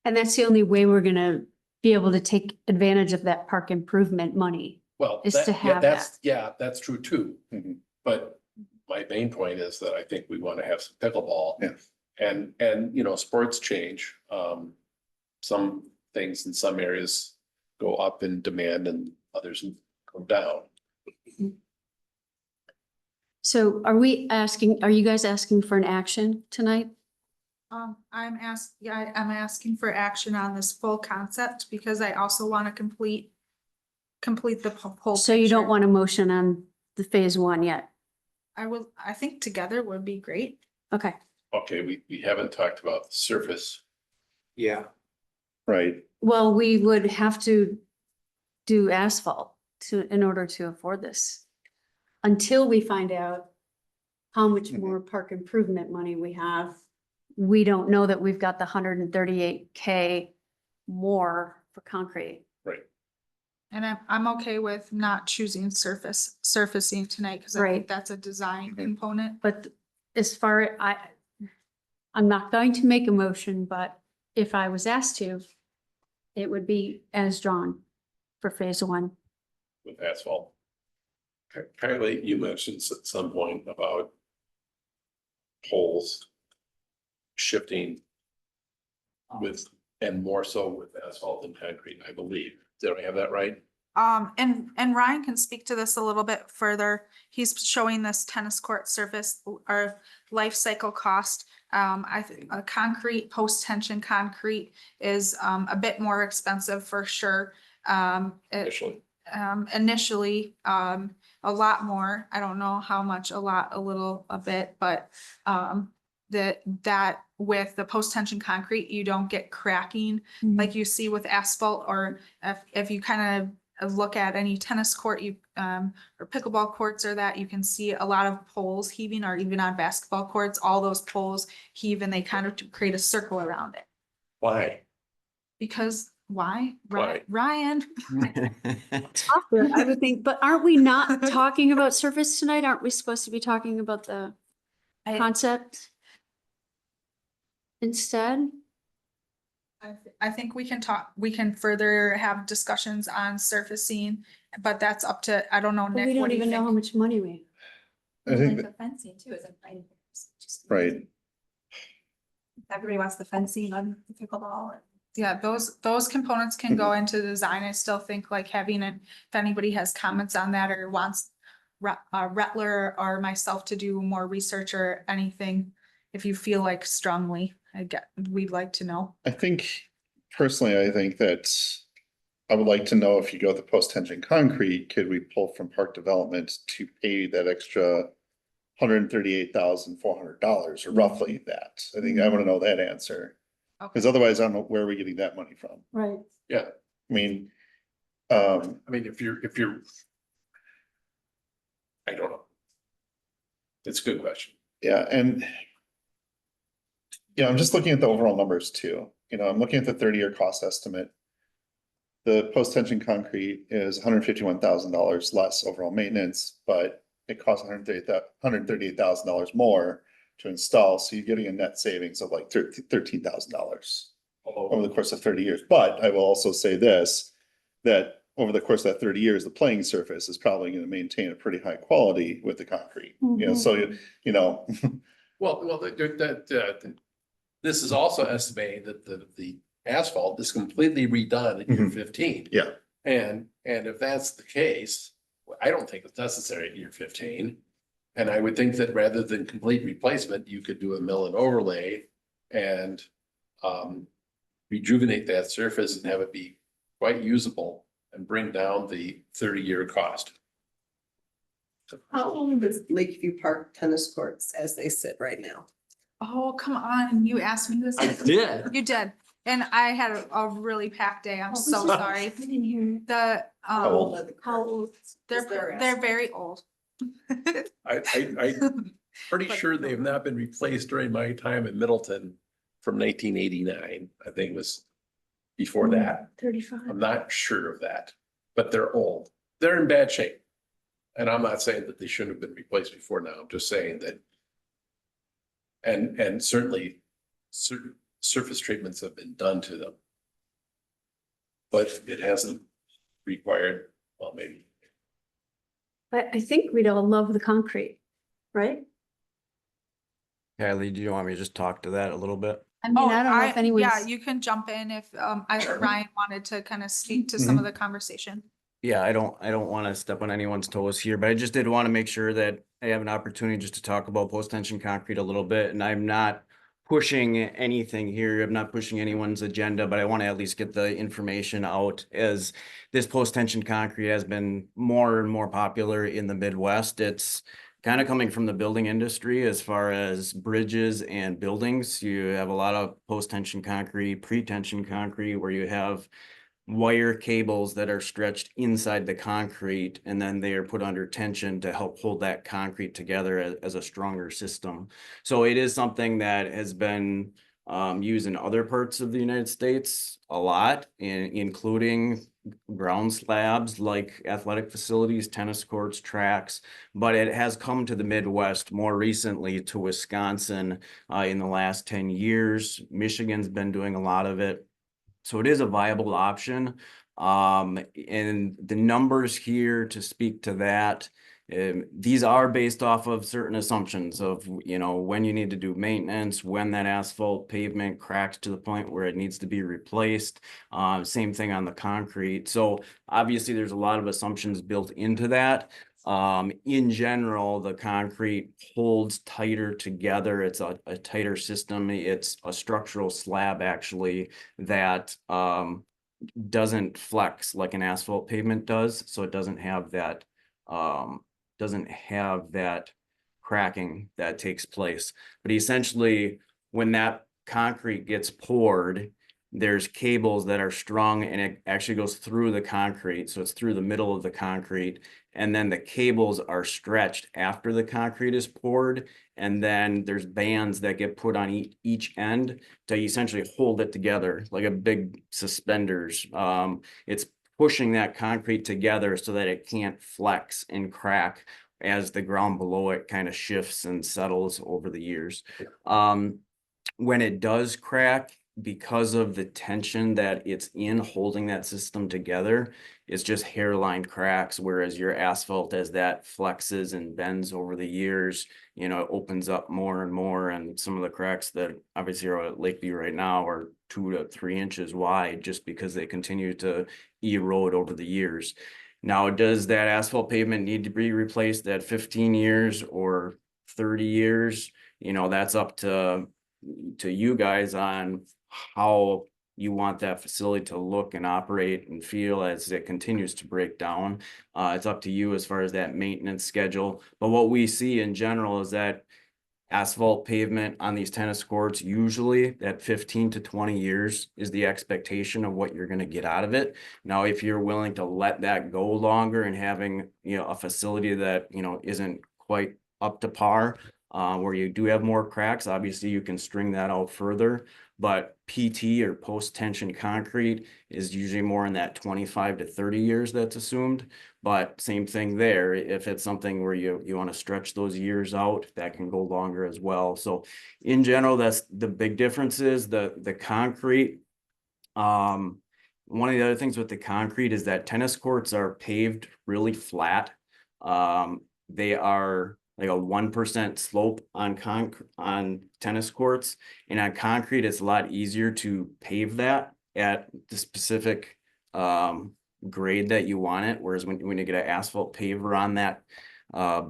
And that's the only way we're gonna be able to take advantage of that park improvement money. Well, Is to have that's true too. Mhm. But my main point is that I think we want to have some pickleball. Yeah. And sports change. Some things in some areas go up in demand and others go down. So are you guys asking for an action tonight? I'm asking for action on this full concept because I also want to complete the whole. So you don't picture. want a motion on the phase one yet? I think together would be great. Okay, Okay, we haven't talked about the surface. Yeah. Right. well, we would have to do asphalt in order to afford this. Until we find out how much more park improvement money we have, we don't know that we've got the 138K more for concrete. Right. And I'm okay with not choosing surfacing tonight because I Right. think that's a design component. But as far, I'm not going to make a motion, but if I was asked to, it would be as drawn for phase one. With asphalt. Kylie, you mentioned at some point about poles shifting with, and more so with asphalt and concrete, I believe. Did I have that right? And Ryan can speak to this a little bit further. He's showing this tennis court surface or life cycle cost. I think a concrete, post-tension concrete is a bit more expensive for sure. Initially, a lot more. I don't know how much, a lot, a little, a bit, but that with the post-tension concrete, you don't get cracking like you see with asphalt, or if you kind of look at any tennis court, or pickleball courts or that, you can see a lot of poles heaving, or even on basketball courts, all those poles heave and they kind of create a circle around it. Why? Because why? Why? Ryan. I would think, but aren't we not talking about surface tonight? Aren't we supposed to be talking about the concept instead? I think we can further have discussions on surfacing, but that's up to, I don't know, But Nick, we what don't do you even know how think? much money we. I think Like the fencing too, isn't right? Right. Everybody wants the fencing on the pickleball. Yeah, those components can go into design. I still think like having it, if anybody has comments on that or wants Rettler or myself to do more research or anything, if you feel like strongly, we'd like to know. I think personally, I think that I would like to know, if you go with the post-tension concrete, could we pull from park development to pay that extra $138,400 or roughly that? I think I want to know that answer. Because otherwise I don't know where we're getting that money from. Right. Yeah, I mean, I mean, if you're, I don't know. It's a good question. yeah, and I'm just looking at the overall numbers too. I'm looking at the 30-year cost estimate. the post-tension concrete is $151,000 less overall maintenance, but it costs $138,000 more to install, so you're getting a net savings of like $13,000 over the course of 30 years. But I will also say this, that over the course of that 30 years, the playing surface is probably going to maintain a pretty high quality with the concrete. You know, so you know, This is also estimating that the asphalt is completely redone in year 15. yeah. And if that's the case, I don't think it's necessary at year 15. And I would think that rather than complete replacement, you could do a mill and overlay and rejuvenate that surface and have it be quite usable and bring down the 30-year cost. How old is Lakeview Park tennis courts as they sit right now? Oh, come on, you asked me this. did. You did, and I had a really packed day, I'm so sorry. I didn't hear. The, How old? How old? they're very old. I'm pretty sure they have not been replaced during my time in Middleton from 1989. I think it was before that. 35. I'm not sure of that, but they're old. They're in bad shape. And I'm not saying that they shouldn't have been replaced before now. I'm just saying that. And certainly certain surface treatments have been done to them. But it hasn't required, well, maybe. But I think we'd all love the concrete, right? Kylie, do you want me to just talk to that a little bit? I mean, I don't know if anyone's. Yeah, you can jump in if, Ryan wanted to kind of speak to some of the conversation. Yeah, I don't want to step on anyone's toes here, but I just did want to make sure that I have an opportunity just to talk about post-tension concrete a little bit, and I'm not pushing anything here. I'm not pushing anyone's agenda, but I want to at least get the information out as this post-tension concrete has been more and more popular in the Midwest. It's kind of coming from the building industry as far as bridges and buildings. You have a lot of post-tension concrete, pre-tension concrete, where you have wire cables that are stretched inside the concrete, and then they are put under tension to help hold that concrete together as a stronger system. So it is something that has been used in other parts of the United States a lot, including ground slabs like athletic facilities, tennis courts, tracks, but it has come to the Midwest more recently to Wisconsin in the last 10 years. Michigan's been doing a lot of it. So it is a viable option. And the numbers here to speak to that, these are based off of certain assumptions of, you know, when you need to do maintenance, when that asphalt pavement cracks to the point where it needs to be replaced. Same thing on the concrete. So obviously there's a lot of assumptions built into that. In general, the concrete holds tighter together. It's a tighter system. It's a structural slab actually that doesn't flex like an asphalt pavement does. So it doesn't have that cracking that takes place. But essentially, when that concrete gets poured, there's cables that are strung and it actually goes through the concrete. So it's through the middle of the concrete. And then the cables are stretched after the concrete is poured. And then there's bands that get put on each end to essentially hold it together like a big suspenders. It's pushing that concrete together so that it can't flex and crack as the ground below it kind of shifts and settles over the years. When it does crack, because of the tension that it's in holding that system together, it's just hairline cracks, whereas your asphalt, as that flexes and bends over the years, you know, it opens up more and more. And some of the cracks that obviously are at Lakeview right now are 2 to 3 inches wide just because they continue to erode over the years. Now, does that asphalt pavement need to be replaced at 15 years or 30 years? You know, that's up to you guys on how you want that facility to look and operate and feel as it continues to break down. It's up to you as far as that maintenance schedule. But what we see in general is that asphalt pavement on these tennis courts, usually at 15 to 20 years is the expectation of what you're going to get out of it. Now, if you're willing to let that go longer and having, you know, a facility that, you know, isn't quite up to par, Where you do have more cracks, obviously you can string that out further. But PT or post-tension concrete is usually more in that 25 to 30 years that's assumed. But same thing there, if it's something where you want to stretch those years out, that can go longer as well. So in general, that's the big difference is the concrete. One of the other things with the concrete is that tennis courts are paved really flat. They are like a 1% slope on tennis courts, and on concrete, it's a lot easier to pave that at the specific grade that you want it. Whereas when you get an asphalt paver on that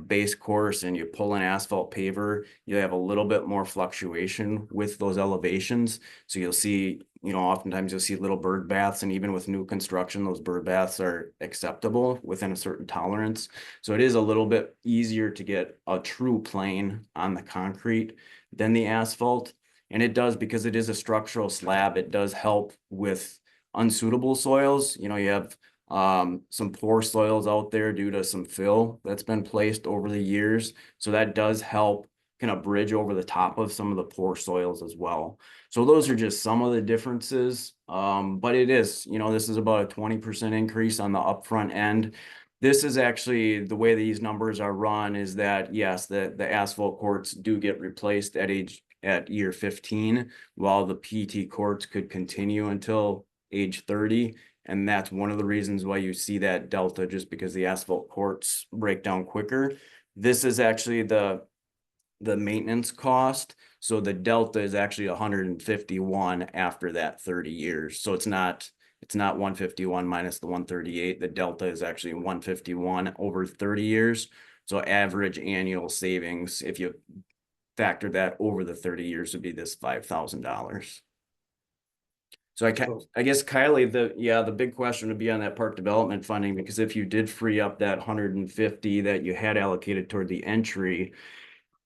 base course and you pull an asphalt paver, you have a little bit more fluctuation with those elevations. So you'll see, oftentimes you'll see little bird baths, and even with new construction, those bird baths are acceptable within a certain tolerance. So it is a little bit easier to get a true plane on the concrete than the asphalt. And it does, because it is a structural slab, it does help with unsuitable soils. You have some poor soils out there due to some fill that's been placed over the years. So that does help kind of bridge over the top of some of the poor soils as well. So those are just some of the differences. But it is, this is about a 20% increase on the upfront end. This is actually the way these numbers are run is that, yes, the asphalt courts do get replaced at year 15, while the PT courts could continue until age 30. And that's one of the reasons why you see that delta, just because the asphalt courts break down quicker. This is actually the maintenance cost. So the delta is actually 151 after that 30 years. So it's not 151 minus the 138. The delta is actually 151 over 30 years. So average annual savings, if you factor that over the 30 years, would be this $5,000. So I guess Kylie, the big question would be on that park development funding, because if you did free up that 150 that you had allocated toward the entry,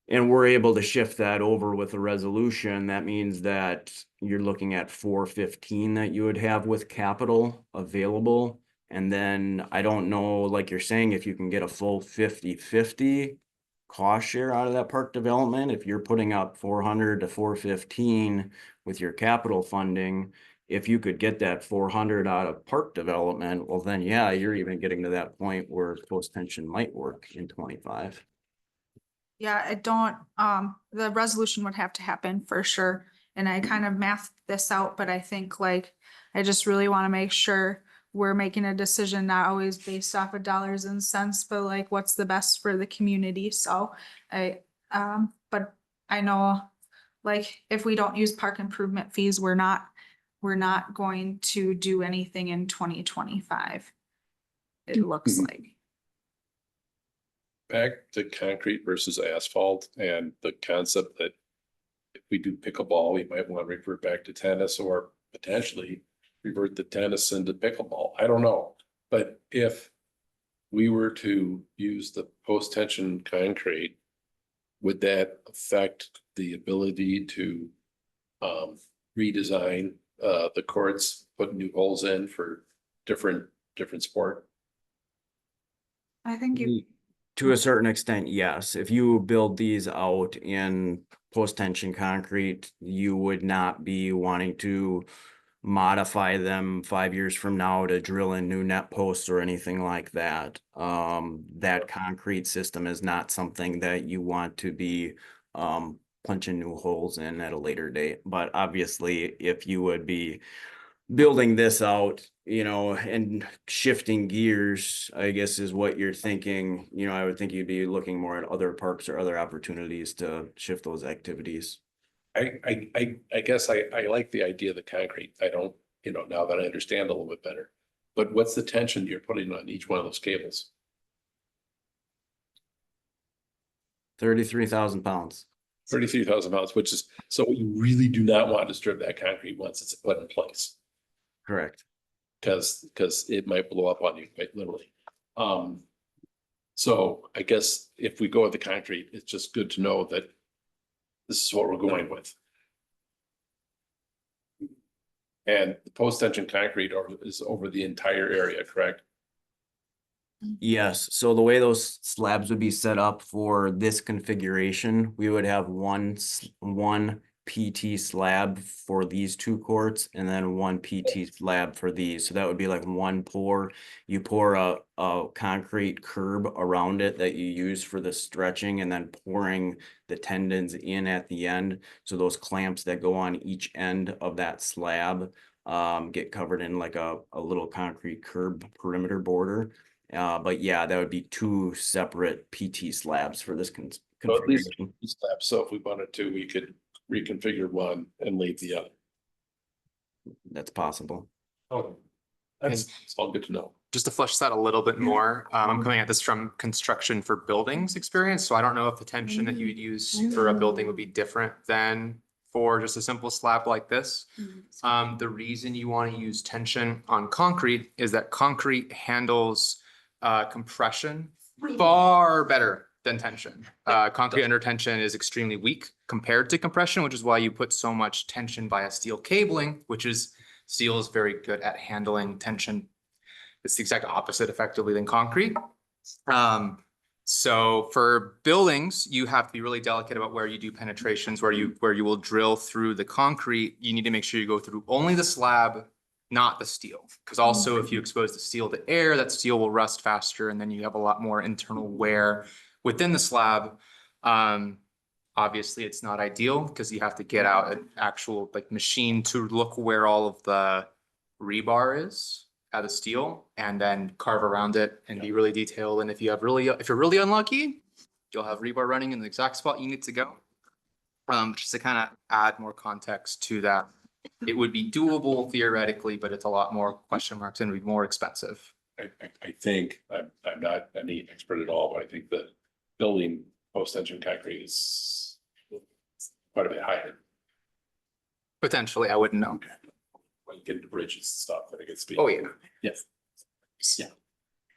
and we're able to shift that over with a resolution, that means that you're looking at 415 that you would have with capital available. And then I don't know, like you're saying, if you can get a full 50-50 cost share out of that park development, if you're putting up 400 to 415 with your capital funding, if you could get that 400 out of park development, well then, yeah, you're even getting to that point where post-tension might work in 25. Yeah, I don't, the resolution would have to happen for sure. And I kind of mathed this out, but I think I just really want to make sure we're making a decision, not always based off of dollars and cents, but what's the best for the community. So but I know, if we don't use park improvement fees, we're not going to do anything in 2025. It looks like. Back to concrete versus asphalt and the concept that if we do pickleball, we might want to revert back to tennis, or potentially revert the tennis into pickleball. I don't know. But if we were to use the post-tension concrete, would that affect the ability to redesign the courts, put new holes in for different sport? I think you. To a certain extent, yes. If you build these out in post-tension concrete, you would not be wanting to modify them 5 years from now to drill in new net posts or anything like that. That concrete system is not something that you want to be punching new holes in at a later date. But obviously, if you would be building this out, and shifting gears, I guess is what you're thinking, I would think you'd be looking more at other parks or other opportunities to shift those activities. I guess I like the idea of the concrete. I don't, now that I understand a little bit better. But what's the tension you're putting on each one of those cables? 33,000 pounds. 33,000 pounds, which is, so you really do not want to strip that concrete once it's put in place. Correct. Because it might blow up on you, quite literally. So I guess if we go with the concrete, it's just good to know that this is what we're going with. And the post-tension concrete is over the entire area, correct? Yes, so the way those slabs would be set up for this configuration, we would have one PT slab for these two courts and then one PT slab for these. So that would be like one pour. You pour a concrete curb around it that you use for the stretching and then pouring the tendons in at the end. So those clamps that go on each end of that slab get covered in like a little concrete curb perimeter border. But yeah, that would be two separate PT slabs for this So at least configuration. two slabs. So if we wanted to, we could reconfigure one and leave the other. That's possible. Oh, that's all good to know. Just to flesh that a little bit more, I'm coming at this from construction for buildings experience, so I don't know if the tension that you would use for a building would be different than for just a simple slab like this. The reason you want to use tension on concrete is that concrete handles compression far better than tension. Concrete under tension is extremely weak compared to compression, which is why you put so much tension via steel cabling, steel is very good at handling tension. It's the exact opposite effectively than concrete. So for buildings, you have to be really delicate about where you do penetrations, where you will drill through the concrete. You need to make sure you go through only the slab, not the steel. Because also if you expose the steel to air, that steel will rust faster and then you have a lot more internal wear within the slab. Obviously it's not ideal because you have to get out an actual like machine to look where all of the rebar is out of steel and then carve around it and be really detailed. And if you're really unlucky, you'll have rebar running in the exact spot you need to go. Just to kind of add more context to that, it would be doable theoretically, but it's a lot more question marks and would be more expensive. I think, I'm not any expert at all, but I think the building post-tension concrete is quite a bit higher. Potentially, I wouldn't know. When you get into bridges and stuff, I think it's. Oh, yeah. Yes. Yeah.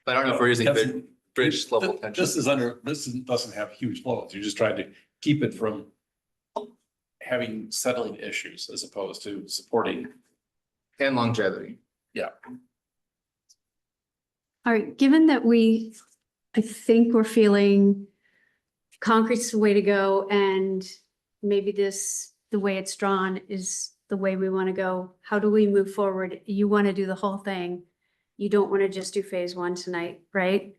But I don't know if we're using That's- bridge level tension. Doesn't have huge loads. You're just trying to keep it from having settling issues as opposed to supporting. And longevity. Yeah. All right, given that I think we're feeling concrete's the way to go and maybe the way it's drawn is the way we want to go. How do we move forward? You want to do the whole thing. You don't want to just do phase one tonight, right?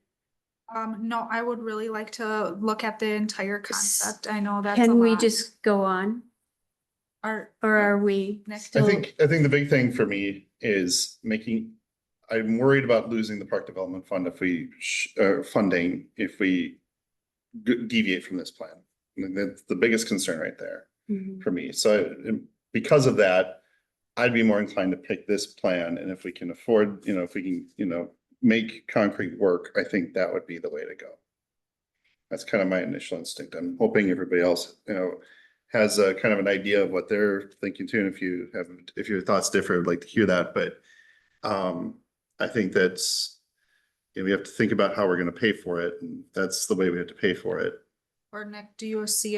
No, I would really like to look at the entire concept. I know that's a Can we lot. just go on Or or are we Nick? I still? think the big thing for me is I'm worried about losing the park development fund if we, funding, if we deviate from this plan. And that's the biggest concern right there Mhm. for me. So because of that, I'd be more inclined to pick this plan. And if we can afford, if we can, make concrete work, I think that would be the way to go. That's kind of my initial instinct. I'm hoping everybody else, has a kind of an idea of what they're thinking too. And if your thoughts differ, I'd like to hear that. But I think that's, we have to think about how we're going to pay for it. And that's the way we have to pay for it. Or Nick, do you see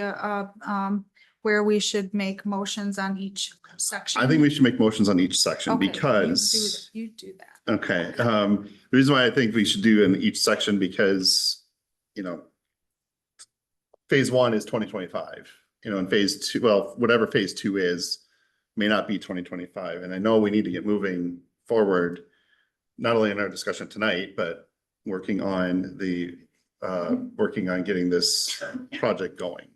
where we should make motions on each section? I think we should make motions on each section Okay, because. You do that. Okay, the reason why I think we should do in each section because, phase one is 2025, and phase two, well, whatever phase two is, may not be 2025. And I know we need to get moving forward, not only in our discussion tonight, but working on getting this project going.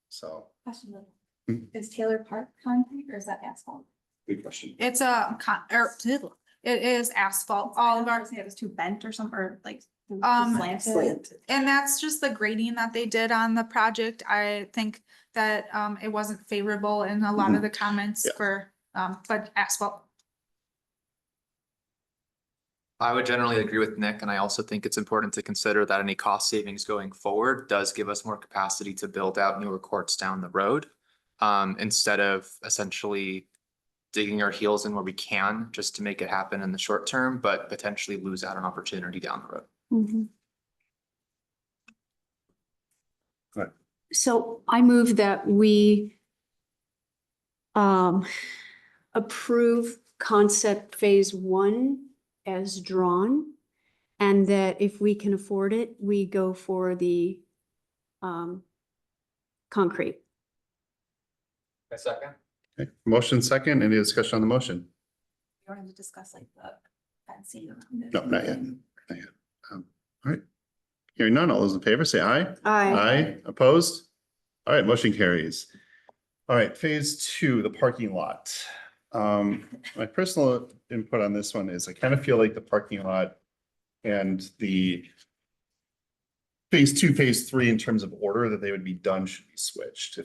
So. Question, Hmm. is Taylor Park concrete or is that asphalt? Good question. It's it is asphalt, all of our, It was too bent or something, or like. Slanted. and that's just the grading that they did on the project. I think that it wasn't favorable in a lot of the comments Yeah. for, but asphalt. I would generally agree with Nick, and I also think it's important to consider that any cost savings going forward does give us more capacity to build out newer courts down the road. Instead of essentially digging our heels in where we can just to make it happen in the short term, but potentially lose out an opportunity down the road. Mhm. Go ahead. So I move that we approve concept phase one as drawn And that if we can afford it, we go for the concrete. A second? Okay, motion second, any discussion on the motion? We wanted to discuss like the fencing around it. No, not yet, not yet. All right. Hearing none, all those in favor say aye. Aye. Aye, opposed? All right, motion carries. All right, phase two, the parking lot. My personal input on this one is I kind of feel like the parking lot and the phase two, phase three, in terms of order that they would be done, should be switched.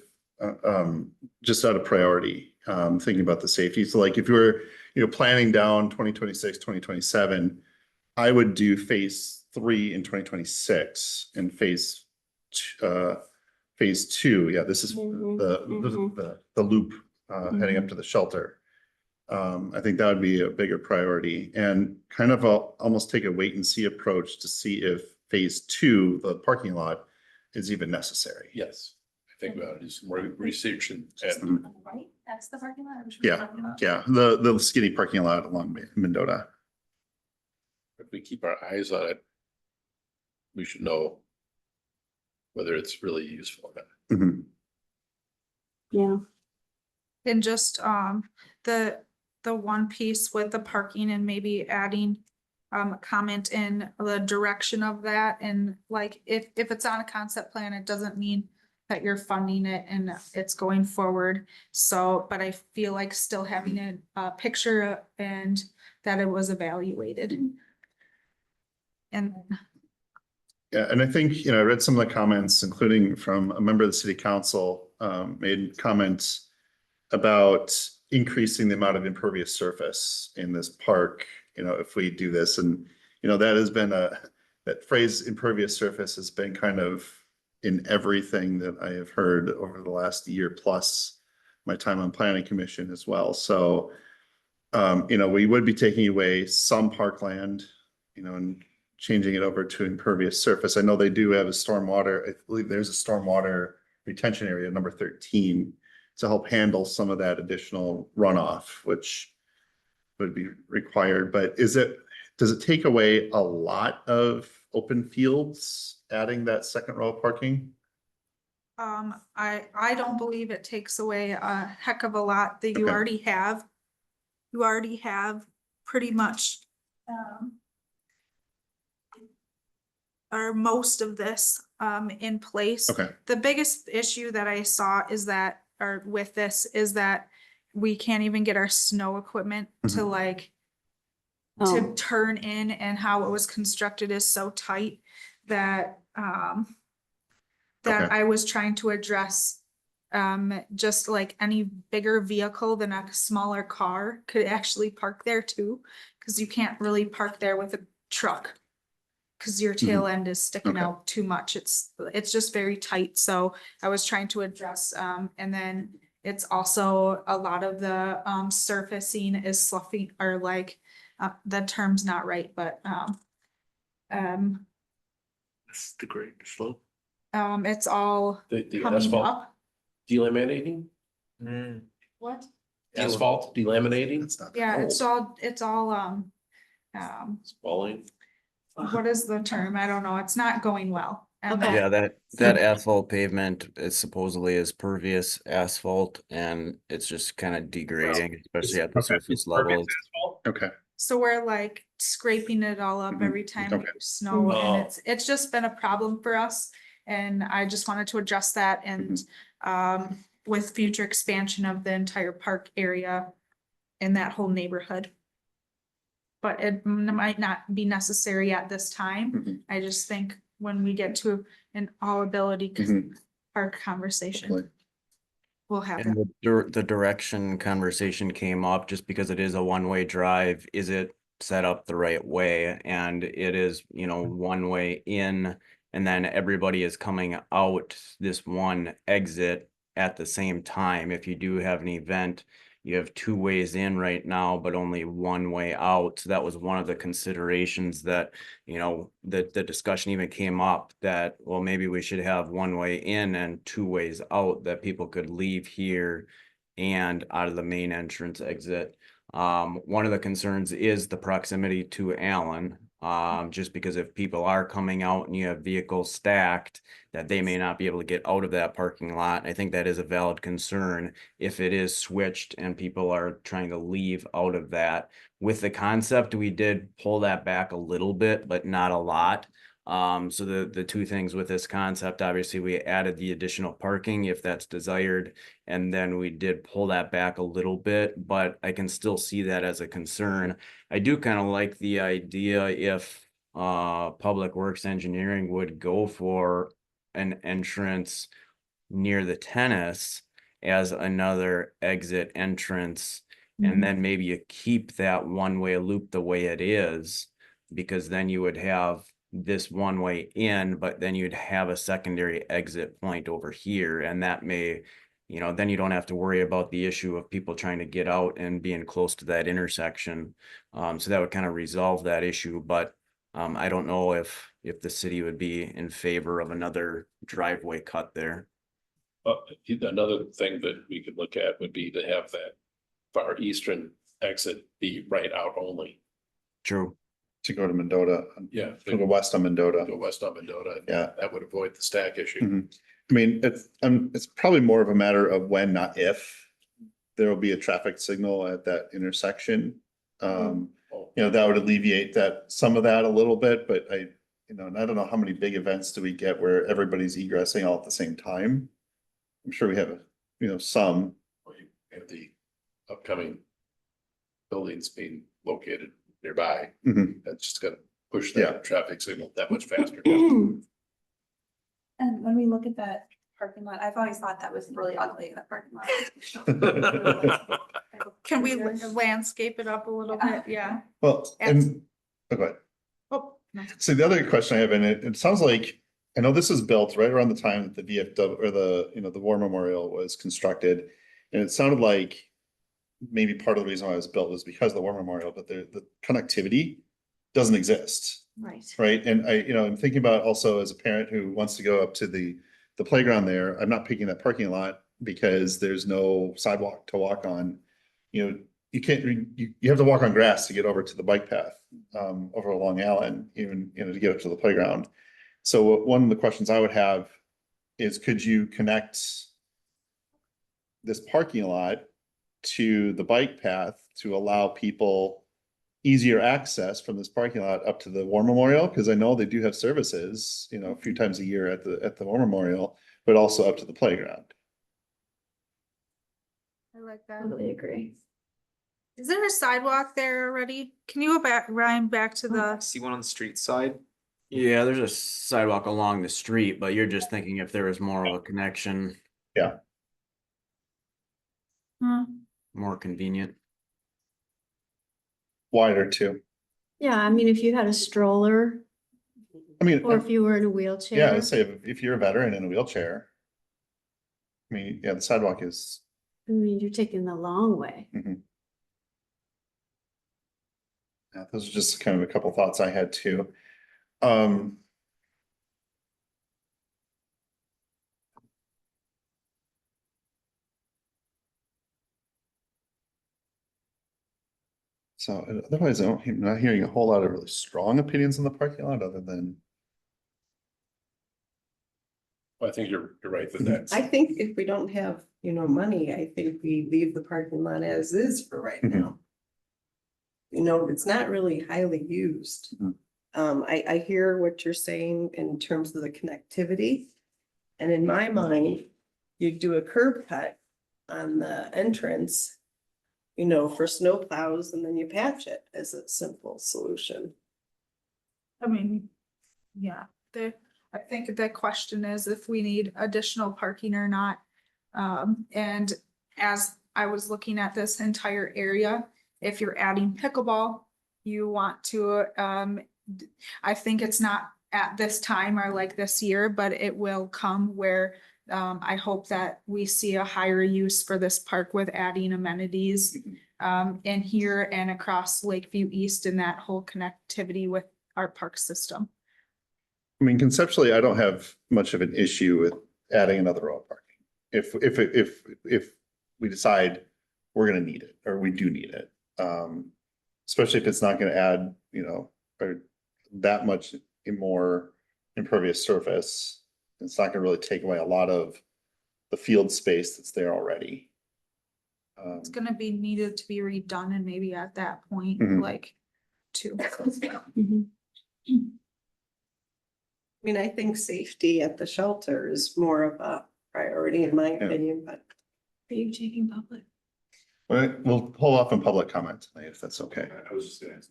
Just out of priority, thinking about the safety. So like if you were, planning down 2026, 2027, I would do phase three in 2026 and phase two. Yeah, this is the loop heading up to the shelter. I think that would be a bigger priority, and kind of almost take a wait and see approach to see if phase two, the parking lot, is even necessary. Yes, I think about it, do some more research and Right, that's the parking lot. Yeah, yeah, the skinny parking lot along Mendota. if we keep our eyes on it, we should know whether it's really useful or not. Mhm. Yeah. And just, the one piece with the parking and maybe adding, a comment in the direction of that, and like, if it's on a concept plan, it doesn't mean that you're funding it and it's going forward. So, but I feel like still having a picture and that it was evaluated. And Yeah, and I think, I read some of the comments, including from a member of the city council, made comments about increasing the amount of impervious surface in this park, if we do this. And, that has been that phrase impervious surface has been kind of in everything that I have heard over the last year plus my time on planning commission as well. So, we would be taking away some parkland, and changing it over to impervious surface. I know they do have a stormwater, I believe there's a stormwater retention area, number 13, to help handle some of that additional runoff, which would be required. But does it take away a lot of open fields, adding that second row of parking? I don't believe it takes away a heck of a lot that you Okay. already have. You already have pretty much, or most of this, in place. Okay, The biggest issue that I saw is that, or with this, is that we can't even get our snow equipment to Mhm. like, Oh. to turn in, and how it was constructed is so tight that, that Okay. I was trying to address. Just like any bigger vehicle than a smaller car could actually park there too, because you can't really park there with a truck. Cause your tail end is sticking Mm-hmm. Okay. out too much. It's just very tight. So I was trying to address, and then it's also a lot of the, surfacing is sloughing, or like, the term's not right, but, That's the great slope. it's all The coming asphalt up. delaminating, What? asphalt delaminating, that's not. Yeah, it's all, falling. what is the term? I don't know. It's not going well. And Okay. Yeah, that asphalt pavement is supposedly is pervious asphalt, and it's just kind of degrading, especially at the surface level. Okay, so we're like scraping it all up Mhm. every time Okay. there's snow, Oh. and it's just been a problem for us. And I just wanted to address that, and with future expansion of the entire park area in that whole neighborhood. But it might not be necessary at this time. Mhm. I just think when we get to an all ability Mhm. park conversation, Definitely. we'll have And that. the direction conversation came up just because it is a one-way drive. Is it set up the right way? And it is, one way in, and then everybody is coming out this one exit at the same time. If you do have an event, you have two ways in right now, but only one way out. So that was one of the considerations that, the discussion even came up that, well, maybe we should have one way in and two ways out, that people could leave here and out of the main entrance exit. One of the concerns is the proximity to Allen. Just because if people are coming out and you have vehicles stacked, that they may not be able to get out of that parking lot. I think that is a valid concern if it is switched and people are trying to leave out of that. With the concept, we did pull that back a little bit, but not a lot. So the two things with this concept, obviously we added the additional parking if that's desired. And then we did pull that back a little bit, but I can still see that as a concern. I do kind of like the idea if Public Works Engineering would go for an entrance near the tennis as another exit entrance. And then maybe you keep that one-way loop the way it is, because then you would have this one way in, but then you'd have a secondary exit point over here, and that may, you know, then you don't have to worry about the issue of people trying to get out and being close to that intersection. So that would kind of resolve that issue, but I don't know if the city would be in favor of another driveway cut there. Another thing that we could look at would be to have that far eastern exit be right out only. True. To go to Mendota, Yeah. to go west on Mendota. Go west on Mendota. Yeah. That would avoid the stack issue. Mhm. I mean, it's probably more of a matter of when, not if, there will be a traffic signal at that intersection. You know, that would alleviate some of that a little bit, but and I don't know how many big events do we get where everybody's egressing all at the same time. I'm sure we have, some. And the upcoming buildings being located nearby, Mhm. that's just gonna push Yeah. that traffic signal that much faster. And when we look at that parking lot, I've always thought that was really ugly, that parking lot. Can we landscape it up a little bit? Yeah. Well, go ahead. Oh, no. So the other question I have, and it sounds like, I know this was built right around the time that the VFW or the War Memorial was constructed. And it sounded like maybe part of the reason why it was built was because of the War Memorial, but the connectivity doesn't exist. Right. Right. And I'm thinking about also as a parent who wants to go up to the playground there, I'm not picking that parking lot because there's no sidewalk to walk on. You can't, you have to walk on grass to get over to the bike path, over a Long Allen, even, to get up to the playground. So one of the questions I would have is, could you connect this parking lot to the bike path to allow people easier access from this parking lot up to the War Memorial? Because I know they do have services, a few times a year at the War Memorial, but also up to the playground. I like that. Totally agree. Is there a sidewalk there already? Can you go back, Ryan, back to the, See one on the street side? Yeah, there's a sidewalk along the street, but you're just thinking if there was more of a connection, more convenient. Wider too. Yeah, I mean, if you had a stroller I mean, or if you were in a wheelchair. yeah, I'd say if you're a veteran in a wheelchair, I mean, yeah, the sidewalk is. I mean, you're taking the long way. Yeah, those are just kind of a couple thoughts I had too. So otherwise, I'm not hearing a whole lot of really strong opinions on the parking lot other than. I think you're right that that's. I think if we don't have, money, I think we leave the parking lot as is for right now. It's not really highly used. I hear what you're saying in terms of the connectivity. And in my mind, you do a curb cut on the entrance, for snow plows, and then you patch it as a simple solution. I mean, yeah, I think the question is if we need additional parking or not. And as I was looking at this entire area, if you're adding pickleball, you want to, I think it's not at this time or like this year, but it will come where I hope that we see a higher use for this park with adding amenities in here and across Lakeview East and that whole connectivity with our park system. I mean, conceptually, I don't have much of an issue with adding another row of parking. If we decide we're gonna need it, or we do need it. Especially if it's not gonna add, or that much more impervious surface. It's not gonna really take away a lot of the field space that's there already. It's gonna be needed to be redone and maybe at that point, Mhm. like, to. Mhm. I mean, I think safety at the shelter is more of a priority in my opinion, but. Are you taking public? All right, we'll hold off on public comment tonight if that's okay. I was just gonna ask.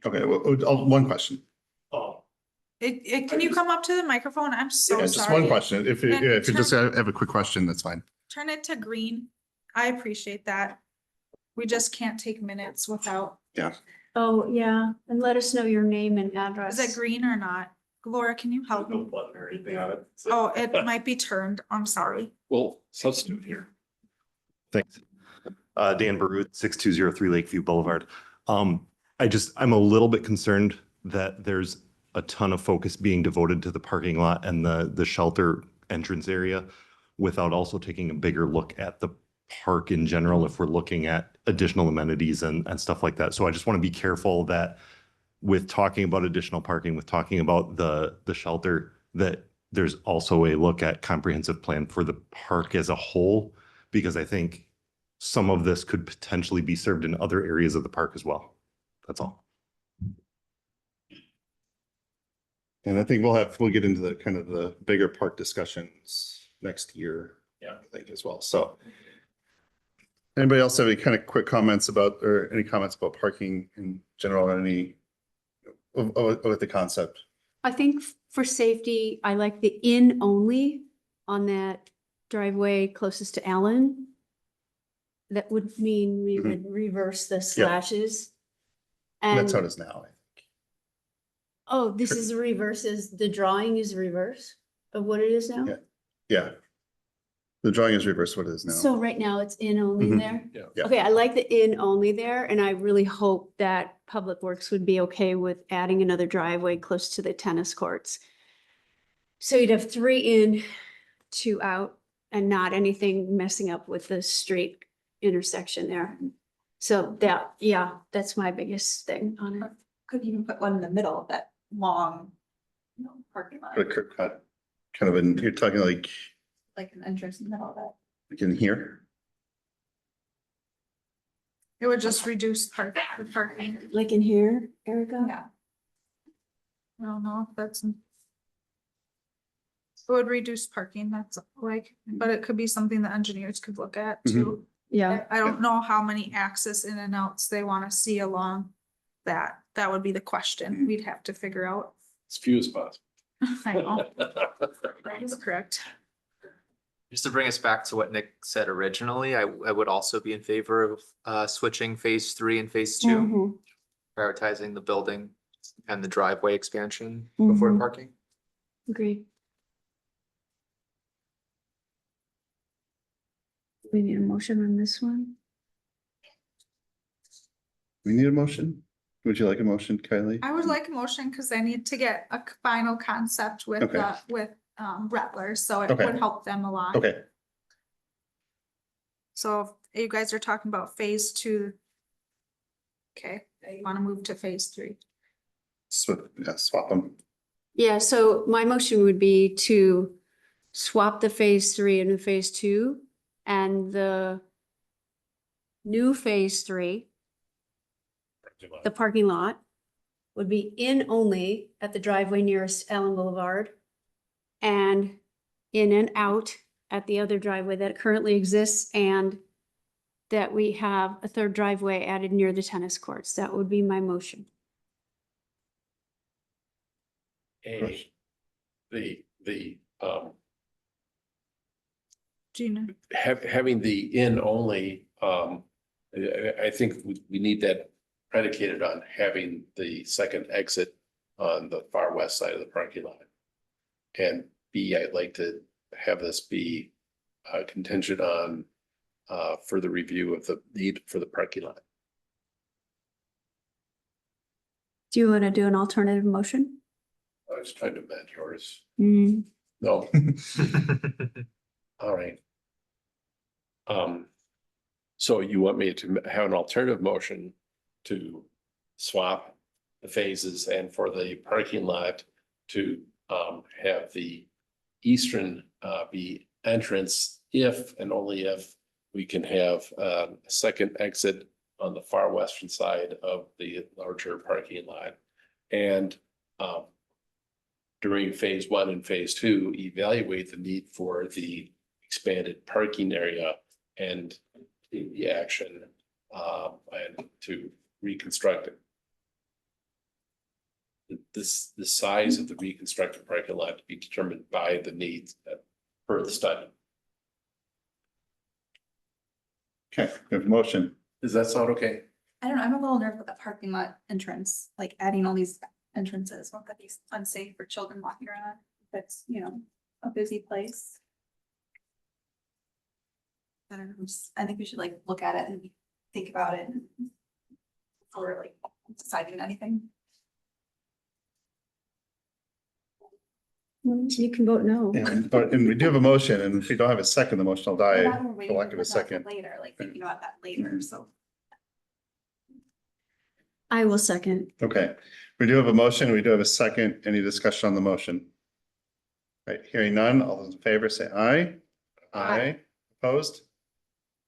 Okay, well, one question. Oh, Can you come up to the microphone? I'm so Yeah, sorry. just one question. If you, And yeah, if you just turn- have a quick question, that's fine. Turn it to green. I appreciate that. We just can't take minutes without, Yeah. Oh, yeah, and let us know your name and address. is it green or not? Laura, can you help no me? button or anything on it. So- Oh, it might be turned. I'm sorry. Well, substitute here. Thanks. Dan Barut, 6203 Lakeview Boulevard. I'm a little bit concerned that there's a ton of focus being devoted to the parking lot and the shelter entrance area without also taking a bigger look at the park in general if we're looking at additional amenities and stuff like that. So I just want to be careful that with talking about additional parking, with talking about the shelter, that there's also a look at comprehensive plan for the park as a whole, because I think some of this could potentially be served in other areas of the park as well. That's all. And I think we'll get into the kind of the bigger park discussions next year. Yeah. I think as well. So. Anybody else have any kind of quick comments about, or any comments about parking in general, or any with the concept? I think for safety, I like the in only on that driveway closest to Allen. That would mean we Mhm. would reverse the slashes. That's how it And, is now. oh, this is reverses, the drawing is reverse of what it is now? Yeah. Yeah. The drawing is reversed what it is now. So right now it's in only Mhm. there? Yeah. Yeah. Okay, I like the in only there, and I really hope that Public Works would be okay with adding another driveway close to the tennis courts. So you'd have 3 in, 2 out, and not anything messing up with the street intersection there. So that, yeah, that's my biggest thing on it. Could even put one in the middle of that long, parking lot, Put a curb cut, kind of in, you're talking like like an entrance in the middle of it. in here. It would just reduce parking. Like in here, Erica? Yeah. I don't know if that's. It would reduce parking, that's like, but it could be something the engineers could look at too. Yeah, I don't know how many access in and outs they wanna see along that. That would be the question we'd have to figure out. As few as possible. I know, that is correct. Just to bring us back to what Nick said originally, I would also be in favor of switching phase 3 and phase 2, Mhm. prioritizing the building and the driveway expansion before Mhm. parking. Agree. We need a motion on this one? We need a motion. Would you like a motion, Kylie? I would like a motion because I need to get a final concept with, Okay. with, Rattler, so it Okay. would help them a lot. Okay, So if you guys are talking about phase 2. Okay, you wanna move to phase 3. swap them. Yeah, so my motion would be to swap the phase 3 and the phase 2 and the new phase 3, the parking lot would be in only at the driveway nearest Allen Boulevard and in and out at the other driveway that currently exists, and that we have a third driveway added near the tennis courts. That would be my motion. Gina, Having the in only, I think we need that predicated on having the second exit on the far west side of the parking lot. And B, I'd like to have this be contingent on further review of the need for the parking lot. Do you want to do an alternative motion? I was trying to amend yours. Mm, No, all right. So you want me to have an alternative motion to swap the phases and for the parking lot to have the eastern be entrance if and only if we can have a second exit on the far western side of the larger parking lot. And during phase 1 and phase 2, evaluate the need for the expanded parking area and the action and to reconstruct it. The size of the reconstructed parking lot to be determined by the needs per the study. Okay, we have a motion. Does that sound okay? I don't know, I'm a little nervous with the parking lot entrance, like adding all these entrances, won't that be unsafe for children walking around? That's, you know, a busy place. I don't know, I think we should like look at it and think about it before like deciding anything. You can vote no. And we do have a motion, and if we don't have a second, the motion will die Well, now we're for waiting lack for of a that second. Later, like thinking about that later, so. I will second. Okay, we do have a motion. We do have a second. Any discussion on the motion? All right, hearing none. All those in favor say aye. Aye. Opposed?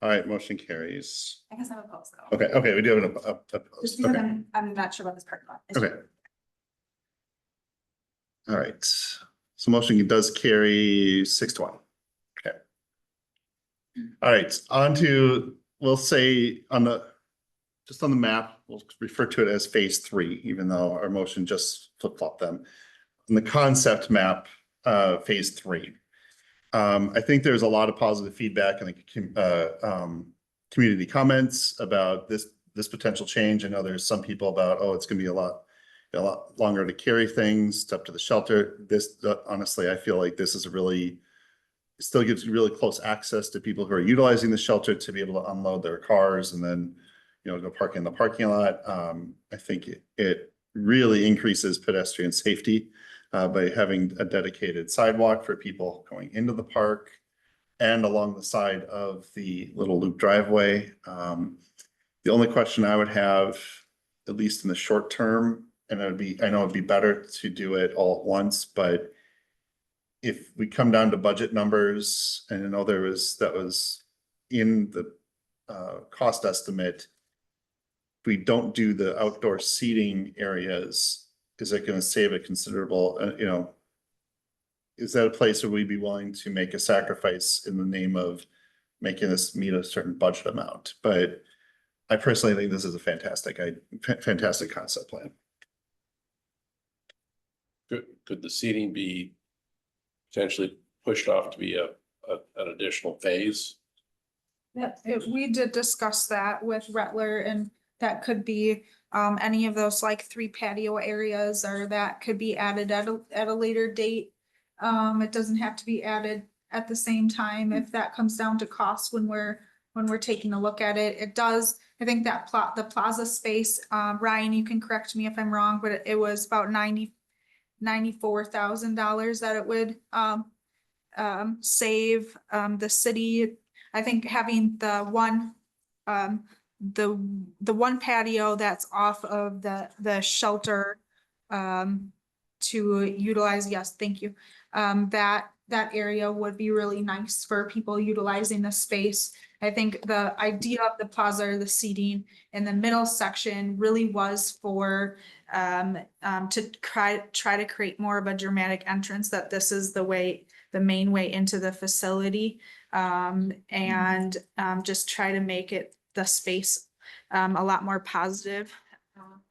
All right, motion carries. I guess I'm opposed though. Okay, we do have an Just because okay. I'm not sure about this parking lot. issue. Okay. All right, so motion does carry 6-1. Okay. All right, on to, we'll say on the, just on the map, we'll refer to it as phase 3, even though our motion just flip-flopped them. On the concept map, phase 3. I think there's a lot of positive feedback in the community comments about this potential change. I know there's some people about, oh, it's gonna be a lot longer to carry things up to the shelter. This, honestly, I feel like this is it still gives you really close access to people who are utilizing the shelter to be able to unload their cars and then, go park in the parking lot. I think it really increases pedestrian safety by having a dedicated sidewalk for people going into the park and along the side of the little loop driveway. The only question I would have, at least in the short term, and I know it'd be better to do it all at once, but if we come down to budget numbers, and I know that was in the cost estimate, if we don't do the outdoor seating areas, is it going to save a considerable, is that a place where we'd be willing to make a sacrifice in the name of making this meet a certain budget amount? But I personally think this is a fantastic concept plan. Could the seating be potentially pushed off to be an additional phase? Yeah, we did discuss that with Rettler, and that could be any of those like 3 patio areas, or that could be added at a later date. It doesn't have to be added at the same time if that comes down to cost when we're taking a look at it. It does. I think that the plaza space, Ryan, you can correct me if I'm wrong, but it was about $94,000 that it would save the city. I think having the one patio that's off of the shelter to utilize, yes, thank you. That area would be really nice for people utilizing the space. I think the idea of the plaza or the seating in the middle section really was for to try to create more of a dramatic entrance, that this is the main way into the facility, and just try to make it the space a lot more positive.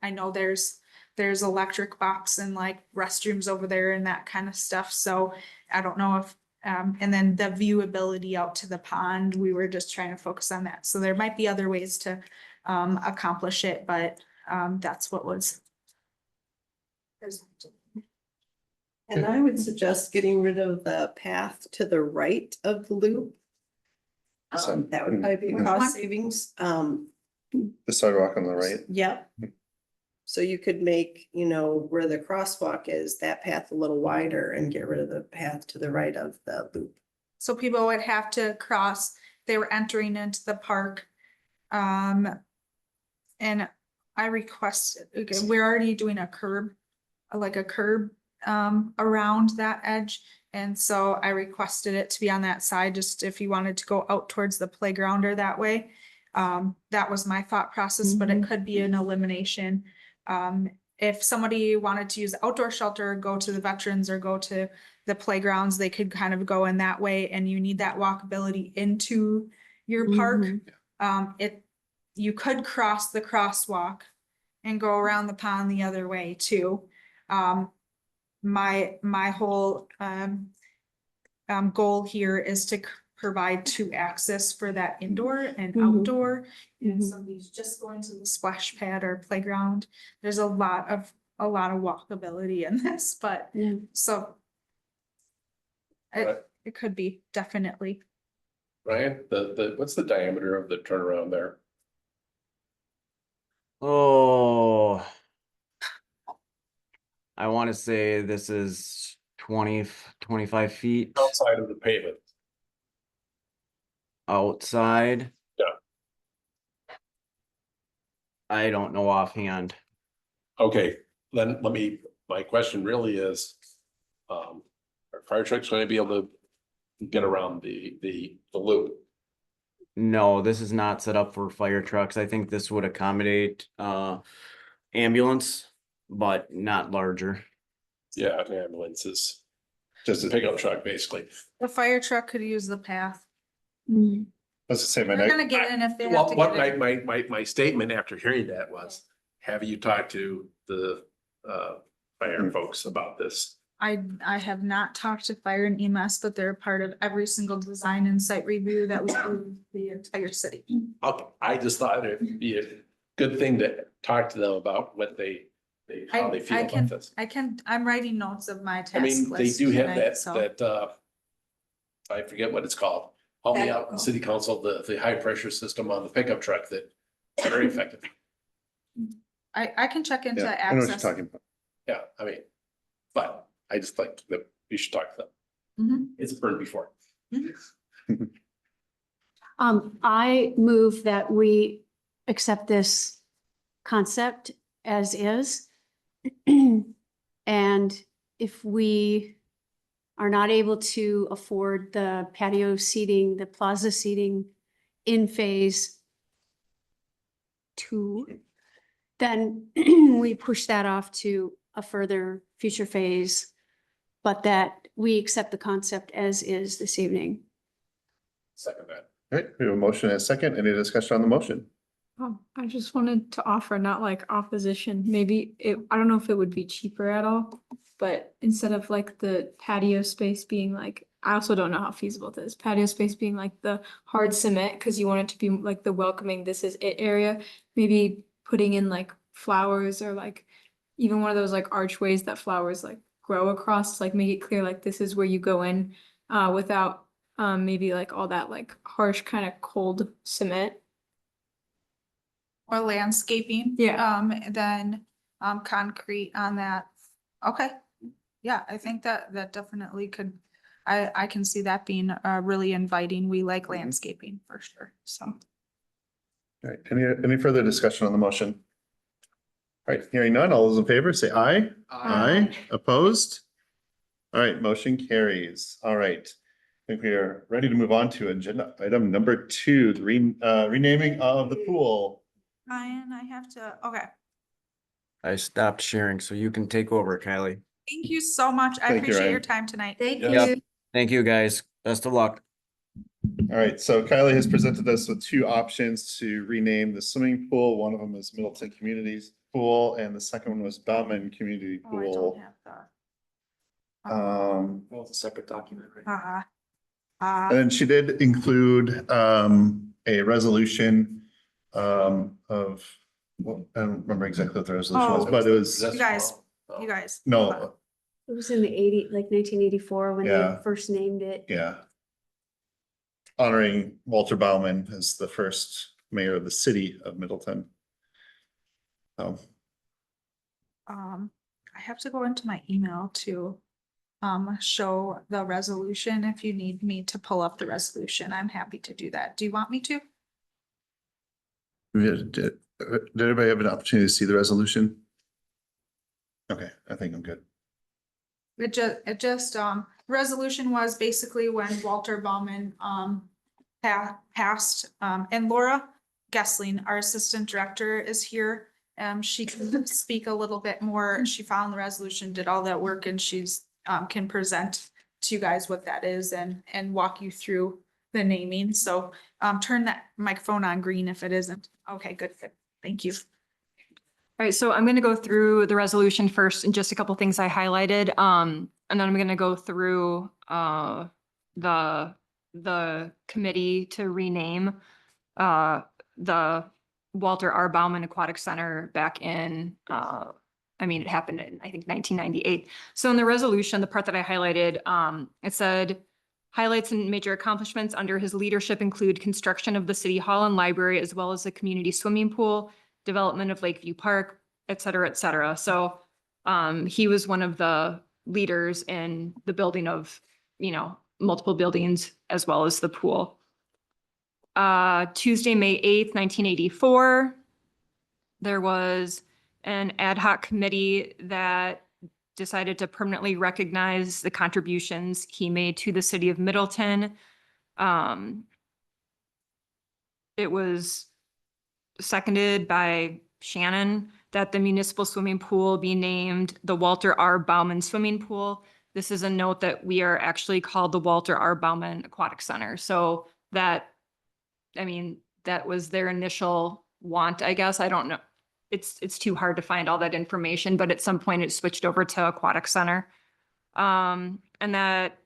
I know there's electric box and like restrooms over there and that kind of stuff, so I don't know if and then the viewability out to the pond, we were just trying to focus on that. So there might be other ways to accomplish it, but that's what was. And I would suggest getting rid of the path to the right of the loop. That would probably be cost savings. The sidewalk on the right. Yep. So you could make, where the crosswalk is, that path a little wider and get rid of the path to the right of the loop. So people would have to cross, they were entering into the park. And I requested, okay, we're already doing a curb, like a curb around that edge. And so I requested it to be on that side, just if you wanted to go out towards the playground or that way. That was my thought process, but it could be an elimination. If somebody wanted to use the outdoor shelter, go to the veterans or go to the playgrounds, they could kind of go in that way, and you need that walkability into your park. You could cross the crosswalk and go around the pond the other way too. My whole goal here is to provide two access for that indoor and outdoor. And somebody's just going to the splash pad or playground. There's a lot of walkability in this, but so Right. it could be definitely. Ryan, what's the diameter of the turnaround there? Oh. I want to say this is 25 feet Outside of the pavement. outside. Yeah. I don't know offhand. Okay, then my question really is, are fire trucks going to be able to get around the loop? No, this is not set up for fire trucks. I think this would accommodate ambulance, but not larger. Yeah, an ambulance is Just a pickup truck, basically. The fire truck could use the path. let's just say my They're next, gonna get in if they have Well, to what get in. my statement after hearing that was, have you talked to the fire folks about this? I have not talked to fire and EMS, but they're a part of every single design and site review that was through the entire city. Okay, I just thought it'd be a good thing to talk to them about what how they feel about this. I'm writing notes of my I task mean, they list do have tonight, so. that I forget what it's called. Help me out in city council, the high pressure system on the pickup truck that is very effective. I can check into yeah, I know what you're access. talking about. Yeah, I mean, but I just think that you should talk to them. Mhm. It's burned before. I move that we accept this concept as is. And if we are not able to afford the patio seating, the plaza seating in phase 2, then we push that off to a further future phase, but that we accept the concept as is this evening. Second that. All right, we have a motion and a second. Any discussion on the motion? I just wanted to offer, not like opposition, maybe I don't know if it would be cheaper at all, but instead of like the patio space being like, I also don't know how feasible it is, patio space being like the hard cement, because you want it to be like the welcoming, this is it area, maybe putting in like flowers or like even one of those like archways that flowers like grow across, like make it clear like this is where you go in without maybe like all that like harsh kind of cold cement. Or landscaping. Yeah. Then, concrete on that. Okay. Yeah, I think that definitely could, I can see that being, really inviting. We like landscaping for sure, so. All right, any further discussion on the motion? All right, hearing none, all those in favor say aye. Aye. Opposed? All right, motion carries. All right. I think we are ready to move on to agenda item number 2, the renaming of the pool. Ryan, I have to, okay. I stopped sharing, so you can take over, Kylie. Thank you so much. I Thank you, appreciate your Ryan. time tonight. Thank Yes. you. Thank you, guys. Best of luck. All right, so Kylie has presented us with 2 options to rename the swimming pool. One of them is Middleton Communities Pool, and the second one was Bauman Community Oh, I don't Pool. have Well, it's a separate document, right? the. And then she did include a resolution of, well, I don't remember exactly what the resolution was, Oh. but it was, You guys, you guys. no, It was in the 1984 when they Yeah. first named it. yeah. Honoring Walter Bauman as the first mayor of the city of Middleton. So, I have to go into my email to show the resolution. If you need me to pull up the resolution, I'm happy to do that. Do you want me to? Did everybody have an opportunity to see the resolution? Okay, I think I'm good. Resolution was basically when Walter Bauman, passed, and Laura Gessling, our assistant director, is here. She can speak a little bit more. She found the resolution, did all that work, and she's, can present to you guys what that is and walk you through the naming. So, turn that microphone on green if it isn't. Okay, good. Thank you. All right, so I'm gonna go through the resolution first and just a couple things I highlighted. And then I'm gonna go through the committee to rename the Walter R. Bauman Aquatic Center back in it happened in, I think, 1998. So in the resolution, the part that I highlighted, it said highlights and major accomplishments under his leadership include construction of the city hall and library, as well as the community swimming pool, development of Lakeview Park, et cetera, et cetera. So he was one of the leaders in the building of, multiple buildings as well as the pool. Tuesday, May 8th, 1984, there was an ad hoc committee that decided to permanently recognize the contributions he made to the city of Middleton. It was seconded by Shannon that the municipal swimming pool be named the Walter R. Bauman Swimming Pool. This is a note that we are actually called the Walter R. Bauman Aquatic Center. So that was their initial want, I guess. I don't know. It's too hard to find all that information, but at some point it switched over to Aquatic Center. And that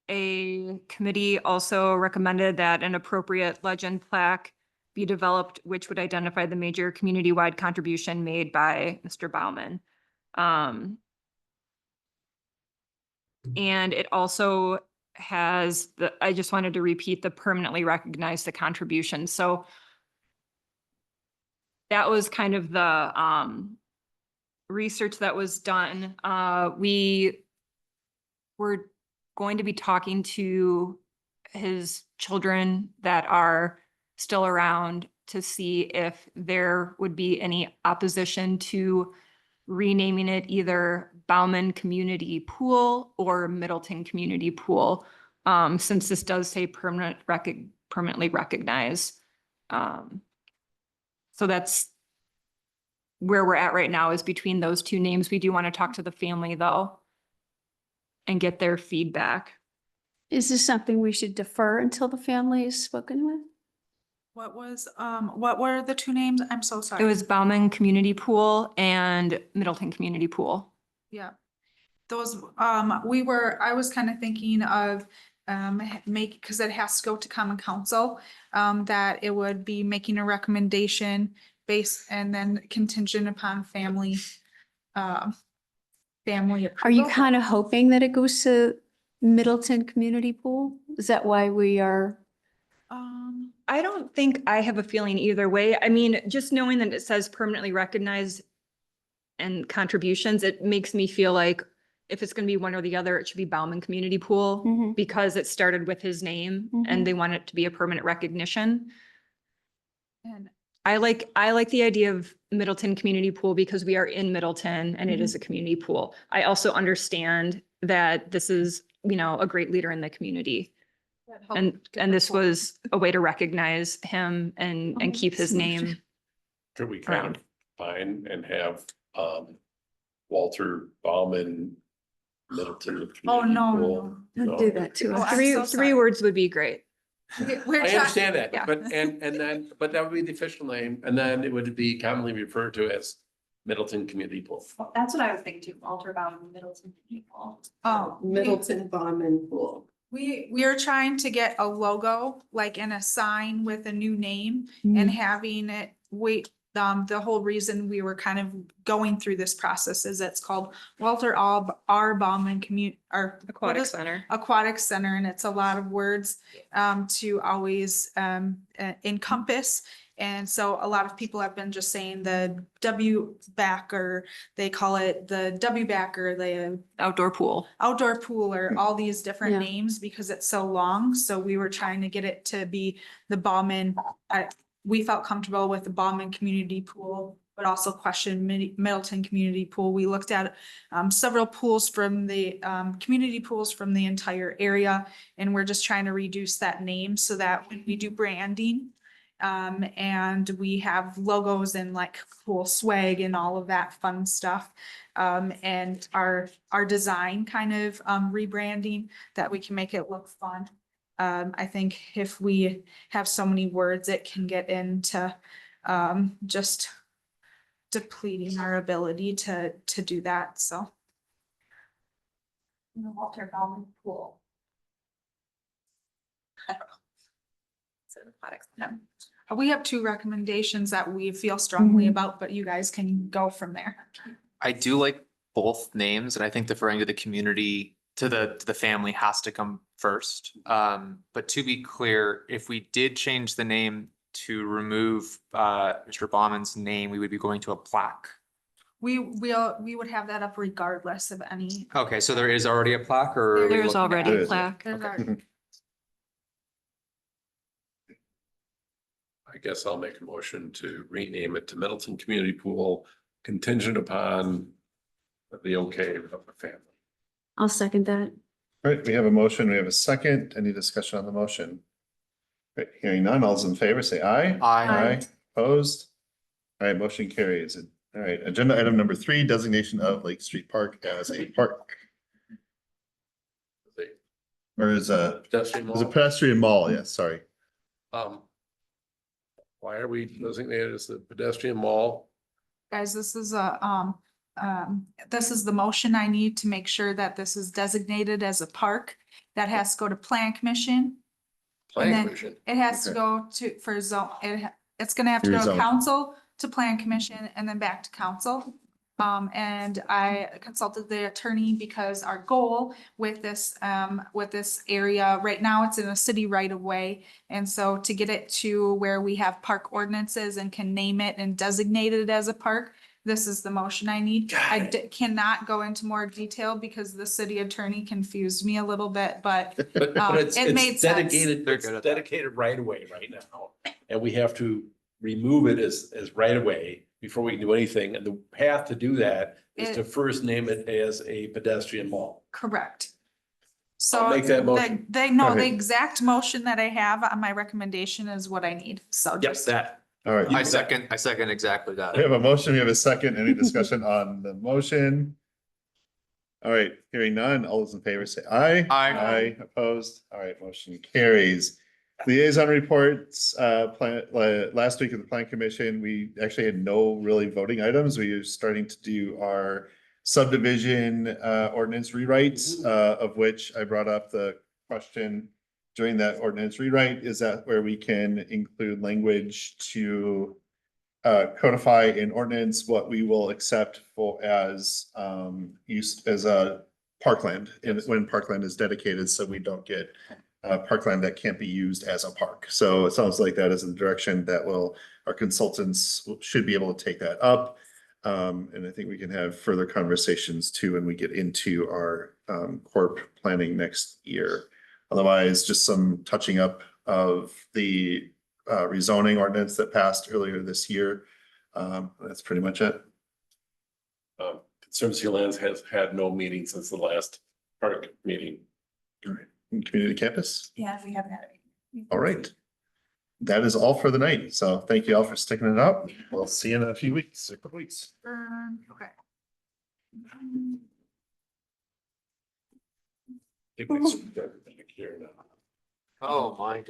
a committee also recommended that an appropriate legend plaque be developed, which would identify the major community-wide contribution made by Mr. Bauman. And it also has I just wanted to repeat the permanently recognize the contribution. So that was kind of the research that was done. We were going to be talking to his children that are still around to see if there would be any opposition to renaming it either Bauman Community Pool or Middleton Community Pool, since this does say permanently recognize. So that's where we're at right now, is between those two names. We do want to talk to the family though and get their feedback. Is this something we should defer until the family is spoken with? What were the two names? I'm so sorry. It was Bauman Community Pool and Middleton Community Pool. Yeah. Those, I was kind of thinking of, because it has to go to common council, that it would be making a recommendation based and then contingent upon family Are you approval. kind of hoping that it goes to Middleton Community Pool? Is that why we are? I don't think I have a feeling either way. I mean, just knowing that it says permanently recognized and contributions, it makes me feel like if it's going to be one or the other, it should be Bauman Community Pool Mhm. because it started with his name Mhm. and they want it to be a permanent recognition. And I like the idea of Middleton Community Pool because we are in Middleton and it is a community pool. I also understand that this is, a great leader in the community. that helped And get and the this pool. was a way to recognize him and keep his name. Could we kind of find and have, Walter Bauman, Middleton? Oh, Community no, Pool? Don't do that to Oh, us. I'm Three so three sorry. words would be great. We're I talking- understand that, Yeah. but, but that would be the official name, and then it would be commonly referred to as Middleton Community Pool. Well, that's what I was thinking too, Walter Bauman, Middleton people. Oh, Middleton Bauman Pool. we are trying to get a logo, like in a sign with a new name Mm. and having it the whole reason we were kind of going through this process is it's called Walter R. Bauman Aquatic Center. Aquatic Center, and it's a lot of words to always encompass. And so a lot of people have been just saying the W back, or they call it the W back, or the Outdoor pool. outdoor pool, or all these different Yeah. names because it's so long. So we were trying to get it to be the Bauman we felt comfortable with the Bauman Community Pool, but also questioned Middleton Community Pool. We looked at several pools from the community pools from the entire area, and we're just trying to reduce that name so that when we do branding, and we have logos and like cool swag and all of that fun stuff. And our design kind of rebranding, that we can make it look fun. I think if we have so many words, it can get into just depleting our ability to do that, so. The Walter Bauman Pool. I don't know. So the products, no. We have two recommendations that we feel strongly about, but you guys can go from there. I do like both names, and I think deferring to the community, to the family has to come first. But to be clear, if we did change the name to remove Mr. Bauman's name, we would be going to a plaque. We would have that up regardless of any. Okay, so there is already a plaque, or? are we There's looking to already add a it? plaque. There's our- I guess I'll make a motion to rename it to Middleton Community Pool contingent upon the okay of the family. I'll second that. All right, we have a motion, we have a second. Any discussion on the motion? Right, hearing none, all those in favor say aye. Aye. Opposed? All right, motion carries. All right, agenda item number 3, designation of Lake Street Park as a park. Or is a Pedestrian is a mall. pedestrian mall, yes, sorry. Why are we designated as the pedestrian mall? Guys, this is this is the motion I need to make sure that this is designated as a park. That has to go to Plan Commission. Planning then Commission. It has to Okay. go to, for zone, it's gonna have to go to Rezone. council, to Plan Commission, and then back to council. And I consulted the attorney because our goal with this area, right now, it's in a city right of way. And so to get it to where we have park ordinances and can name it and designate it as a park, this is the motion I need. I cannot go into more detail because the city attorney confused me a little bit, but But it's it made sense. dedicated, They're it's good at that. dedicated right away right now. And we have to remove it as right away before we can do anything. And the path to do that is to first name it as a pedestrian mall. correct. I'll So make that motion. they know the Okay. exact motion that I have on my recommendation is what I need. So Yes, just that. All right, I second exactly that. we have a motion, we have a second. Any discussion on the motion? All right, hearing none, all those in favor say aye. Aye. Aye, opposed? All right, motion carries. Liaison reports, last week at the Plan Commission, we actually had no really voting items. We are starting to do our subdivision ordinance rewrites, of which I brought up the question during that ordinance rewrite, is that where we can include language to codify in ordinance what we will accept for as use as a parkland, and when parkland is dedicated, so we don't get parkland that can't be used as a park. So it sounds like that is the direction that our consultants should be able to take that up. And I think we can have further conversations too when we get into our corp planning next year. Otherwise, just some touching up of the rezoning ordinance that passed earlier this year. That's pretty much it. Conservancy Lands has had no meeting since the last park meeting. All right, and community campus. Yeah, we haven't had it. All right. That is all for the night. So thank you all for sticking it up. We'll see you in a few weeks, a couple weeks. okay. I think we should have everything here now. Oh, my.